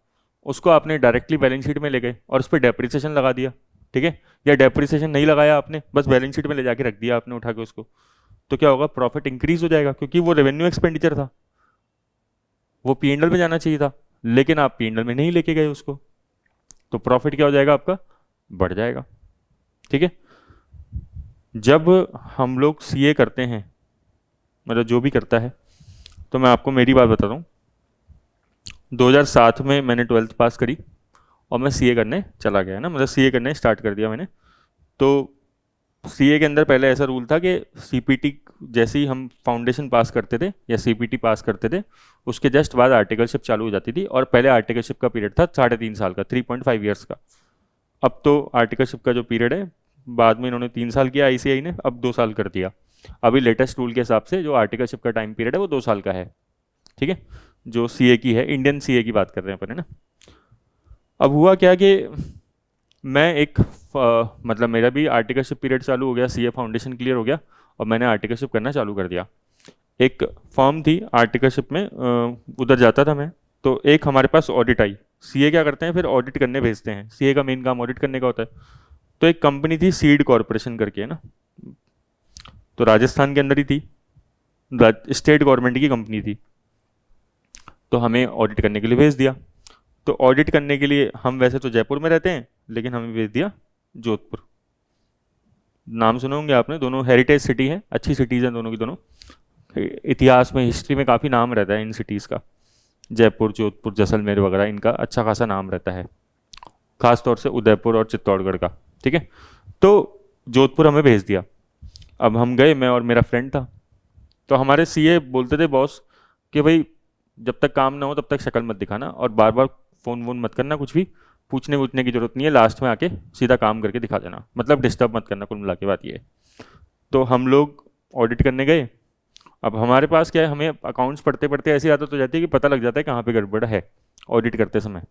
उसको आपने डायरेक्टली बैलेंस शीट में ले गए और उस पर डेप्रिसिएशन लगा दिया, ठीक है, या डेप्रिसिएशन नहीं लगाया आपने, बस बैलेंस शीट में ले जाके रख दिया आपने उठा के उसको, तो क्या होगा, प्रॉफिट इंक्रीज हो जाएगा, क्योंकि वो रेवेन्यू एक्सपेंडिचर था, वो पीएनएल में जाना चाहिए था, लेकिन आप पीएनएल में नहीं लेके गए उसको, तो प्रॉफिट क्या हो जाएगा आपका, बढ़ जाएगा। ठीक है, जब हम लोग सीए करते हैं, मतलब जो भी करता है, तो मैं आपको मेरी बात बताता हूँ, 2007 में मैंने 12th पास करी और मैं सीए करने चला गया ना, मतलब सीए करने स्टार्ट कर दिया मैंने। तो सीए के अंदर पहले ऐसा रूल था कि सीपीटी जैसे ही हम फाउंडेशन पास करते थे या सीपीटी पास करते थे, उसके जस्ट बाद आर्टिकलशिप चालू हो जाती थी, और पहले आर्टिकलशिप का पीरियड था 3.5 साल का, 3.5 ईयर्स का। अब तो आर्टिकलशिप का जो पीरियड है, बाद में इन्होंने 3 साल किया आईसीआई ने, अब 2 साल कर दिया। अभी लेटेस्ट रूल के हिसाब से जो आर्टिकलशिप का टाइम पीरियड है वो 2 साल का है, ठीक है, जो सीए की है, इंडियन सीए की बात कर रहे हैं अपन, है ना। अब हुआ क्या कि मैं एक मतलब मेरा भी आर्टिकलशिप पीरियड चालू हो गया, सीए फाउंडेशन क्लियर हो गया और मैंने आर्टिकलशिप करना चालू कर दिया। एक फॉर्म थी आर्टिकलशिप में, उधर जाता था मैं, तो एक हमारे पास ऑडिट आई। सीए क्या करते हैं, फिर ऑडिट करने भेजते हैं, सीए का मेन काम ऑडिट करने का होता है। तो एक कंपनी थी सीड कॉरपोरेशन करके, है ना, तो राजस्थान के अंदर ही थी, स्टेट गवर्नमेंट की कंपनी थी, तो हमें ऑडिट करने के लिए भेज दिया। तो ऑडिट करने के लिए हम वैसे तो जयपुर में रहते हैं, लेकिन हमें भेज दिया जोधपुर। नाम सुने होंगे आपने, दोनों हेरिटेज सिटी है, अच्छी सिटीज़ हैं दोनों की दोनों, इतिहास में, हिस्ट्री में काफ़ी नाम रहता है इन सिटीज़ का, जयपुर, जोधपुर, जैसलमेर वगैरह, इनका अच्छा खासा नाम रहता है, खास तौर से उदयपुर और चित्तौड़गढ़ का, ठीक है। तो जोधपुर हमें भेज दिया। अब हम गए, मैं और मेरा फ्रेंड था, तो हमारे सीए बोलते थे बॉस कि भाई जब तक काम ना हो तब तक शक्ल मत दिखाना और बार बार फ़ोन वोन मत करना, कुछ भी पूछने वूछने की जरूरत नहीं है, लास्ट में आके सीधा काम करके दिखा देना, मतलब डिस्टर्ब मत करना, कुल मिला के बात ये है। तो हम लोग ऑडिट करने गए। अब हमारे पास क्या है, हमें अकाउंट्स पढ़ते पढ़ते ऐसी आदत हो जाती है कि पता लग जाता है कहाँ पे गड़बड़ है ऑडिट करते समय।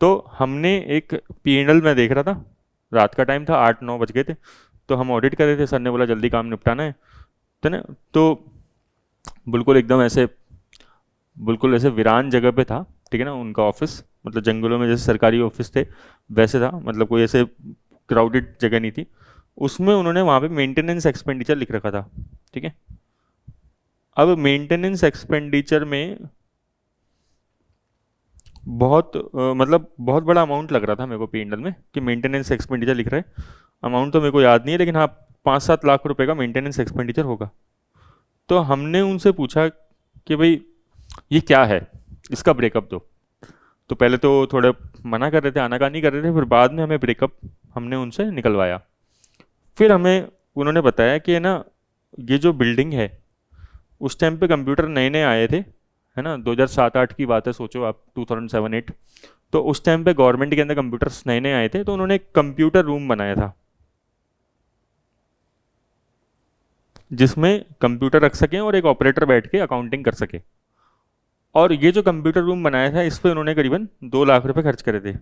तो हमने एक पीएनएल में देख रहा था, रात का टाइम था, 8-9 बज गए थे, तो हम ऑडिट कर रहे थे, सर ने बोला जल्दी काम निपटाना है, तो ना, तो बिल्कुल एकदम ऐसे, बिल्कुल ऐसे वीरान जगह पे था, ठीक है ना, उनका ऑफिस, मतलब जंगलों में जैसे सरकारी ऑफिस थे वैसे था, मतलब कोई ऐसे क्राउडेड जगह नहीं थी। उसमें उन्होंने वहाँ पे मेंटेनेंस एक्सपेंडिचर लिख रखा था, ठीक है। अब मेंटेनेंस एक्सपेंडिचर में बहुत मतलब बहुत बड़ा अमाउंट लग रहा था मेरे को पीएनएल में, कि मेंटेनेंस एक्सपेंडिचर लिख रहे हैं, अमाउंट तो मेरे को याद नहीं है, लेकिन हाँ 5-7 लाख रुपए का मेंटेनेंस एक्सपेंडिचर होगा। तो हमने उनसे पूछा कि भाई ये क्या है, इसका ब्रेकअप दो। तो पहले तो थोड़े मना कर रहे थे, आनाकानी कर रहे थे, फिर बाद में हमें ब्रेकअप हमने उनसे निकलवाया। फिर हमें उन्होंने बताया कि ना, ये जो बिल्डिंग है, उस टाइम पे कंप्यूटर नए नए आए थे, है ना, 2007-8 की बात है, सोचो आप, 2007-8। तो उस टाइम पे गवर्नमेंट के अंदर कंप्यूटर्स नए नए आए थे, तो उन्होंने एक कंप्यूटर रूम बनाया था जिसमें कंप्यूटर रख सकें और एक ऑपरेटर बैठ के अकाउंटिंग कर सके। और ये जो कंप्यूटर रूम बनाया था, इस पर उन्होंने करीबन 2 लाख रुपए खर्च करे थे,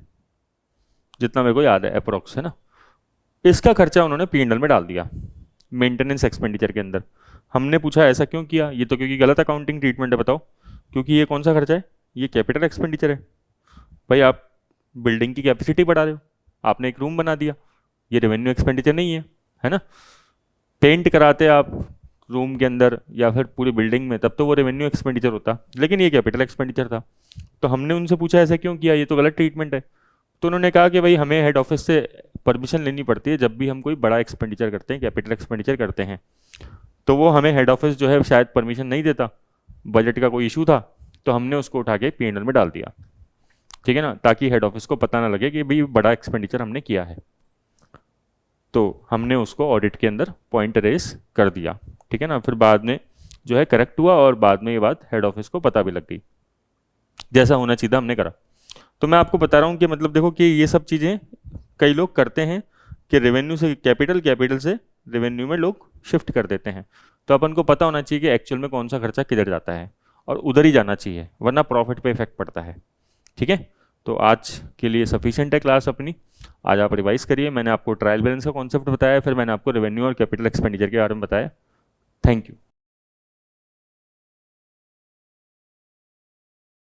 जितना मेरे को याद है अप्रोक्स, है ना। इसका खर्चा उन्होंने पीएनएल में डाल दिया मेंटेनेंस एक्सपेंडिचर के अंदर। हमने पूछा ऐसा क्यों किया, ये तो क्योंकि गलत अकाउंटिंग ट्रीटमेंट है, बताओ, क्योंकि ये कौन सा खर्चा है, ये कैपिटल एक्सपेंडिचर है। भाई आप बिल्डिंग की कैपेसिटी बढ़ा रहे हो, आपने एक रूम बना दिया, ये रेवेन्यू एक्सपेंडिचर नहीं है ना। पेंट कराते आप रूम के अंदर या फिर पूरी बिल्डिंग में, तब तो वो रेवेन्यू एक्सपेंडिचर होता, लेकिन ये कैपिटल एक्सपेंडिचर था। तो हमने उनसे पूछा ऐसा क्यों किया, ये तो गलत ट्रीटमेंट है। तो उन्होंने कहा कि भाई हमें हेड ऑफिस से परमिशन लेनी पड़ती है जब भी हम कोई बड़ा एक्सपेंडिचर करते हैं, कैपिटल एक्सपेंडिचर करते हैं। तो वो हमें हेड ऑफिस जो है शायद परमिशन नहीं देता, बजट का कोई इशू था, तो हमने उसको उठा के P&L में डाल दिया, ठीक है ना, ताकि हेड ऑफिस को पता ना लगे कि भाई बड़ा एक्सपेंडिचर हमने किया है। तो हमने उसको ऑडिट के अंदर पॉइंट रेस कर दिया, ठीक है ना। फिर बाद में जो है करेक्ट हुआ और बाद में ये बात हेड ऑफिस को पता भी लग गई, जैसा होना चाहिए हमने करा। तो मैं आपको बता रहा हूँ कि मतलब देखो कि ये सब चीज़ें कई लोग करते हैं कि रेवेन्यू से कैपिटल, कैपिटल से रेवेन्यू में लोग शिफ्ट कर देते हैं। तो अपन को पता होना चाहिए कि एक्चुअल में कौन सा खर्चा किधर जाता है और उधर ही जाना चाहिए, वरना प्रॉफिट पे इफेक्ट पड़ता है, ठीक है। तो आज के लिए सफिशिएंट है क्लास अपनी, आज आप रिवाइज करिए। मैंने आपको ट्रायल बैलेंस का कॉन्सेप्ट बताया, फिर मैंने आपको रेवेन्यू और कैपिटल एक्सपेंडिचर के बारे में बताया। Thank you.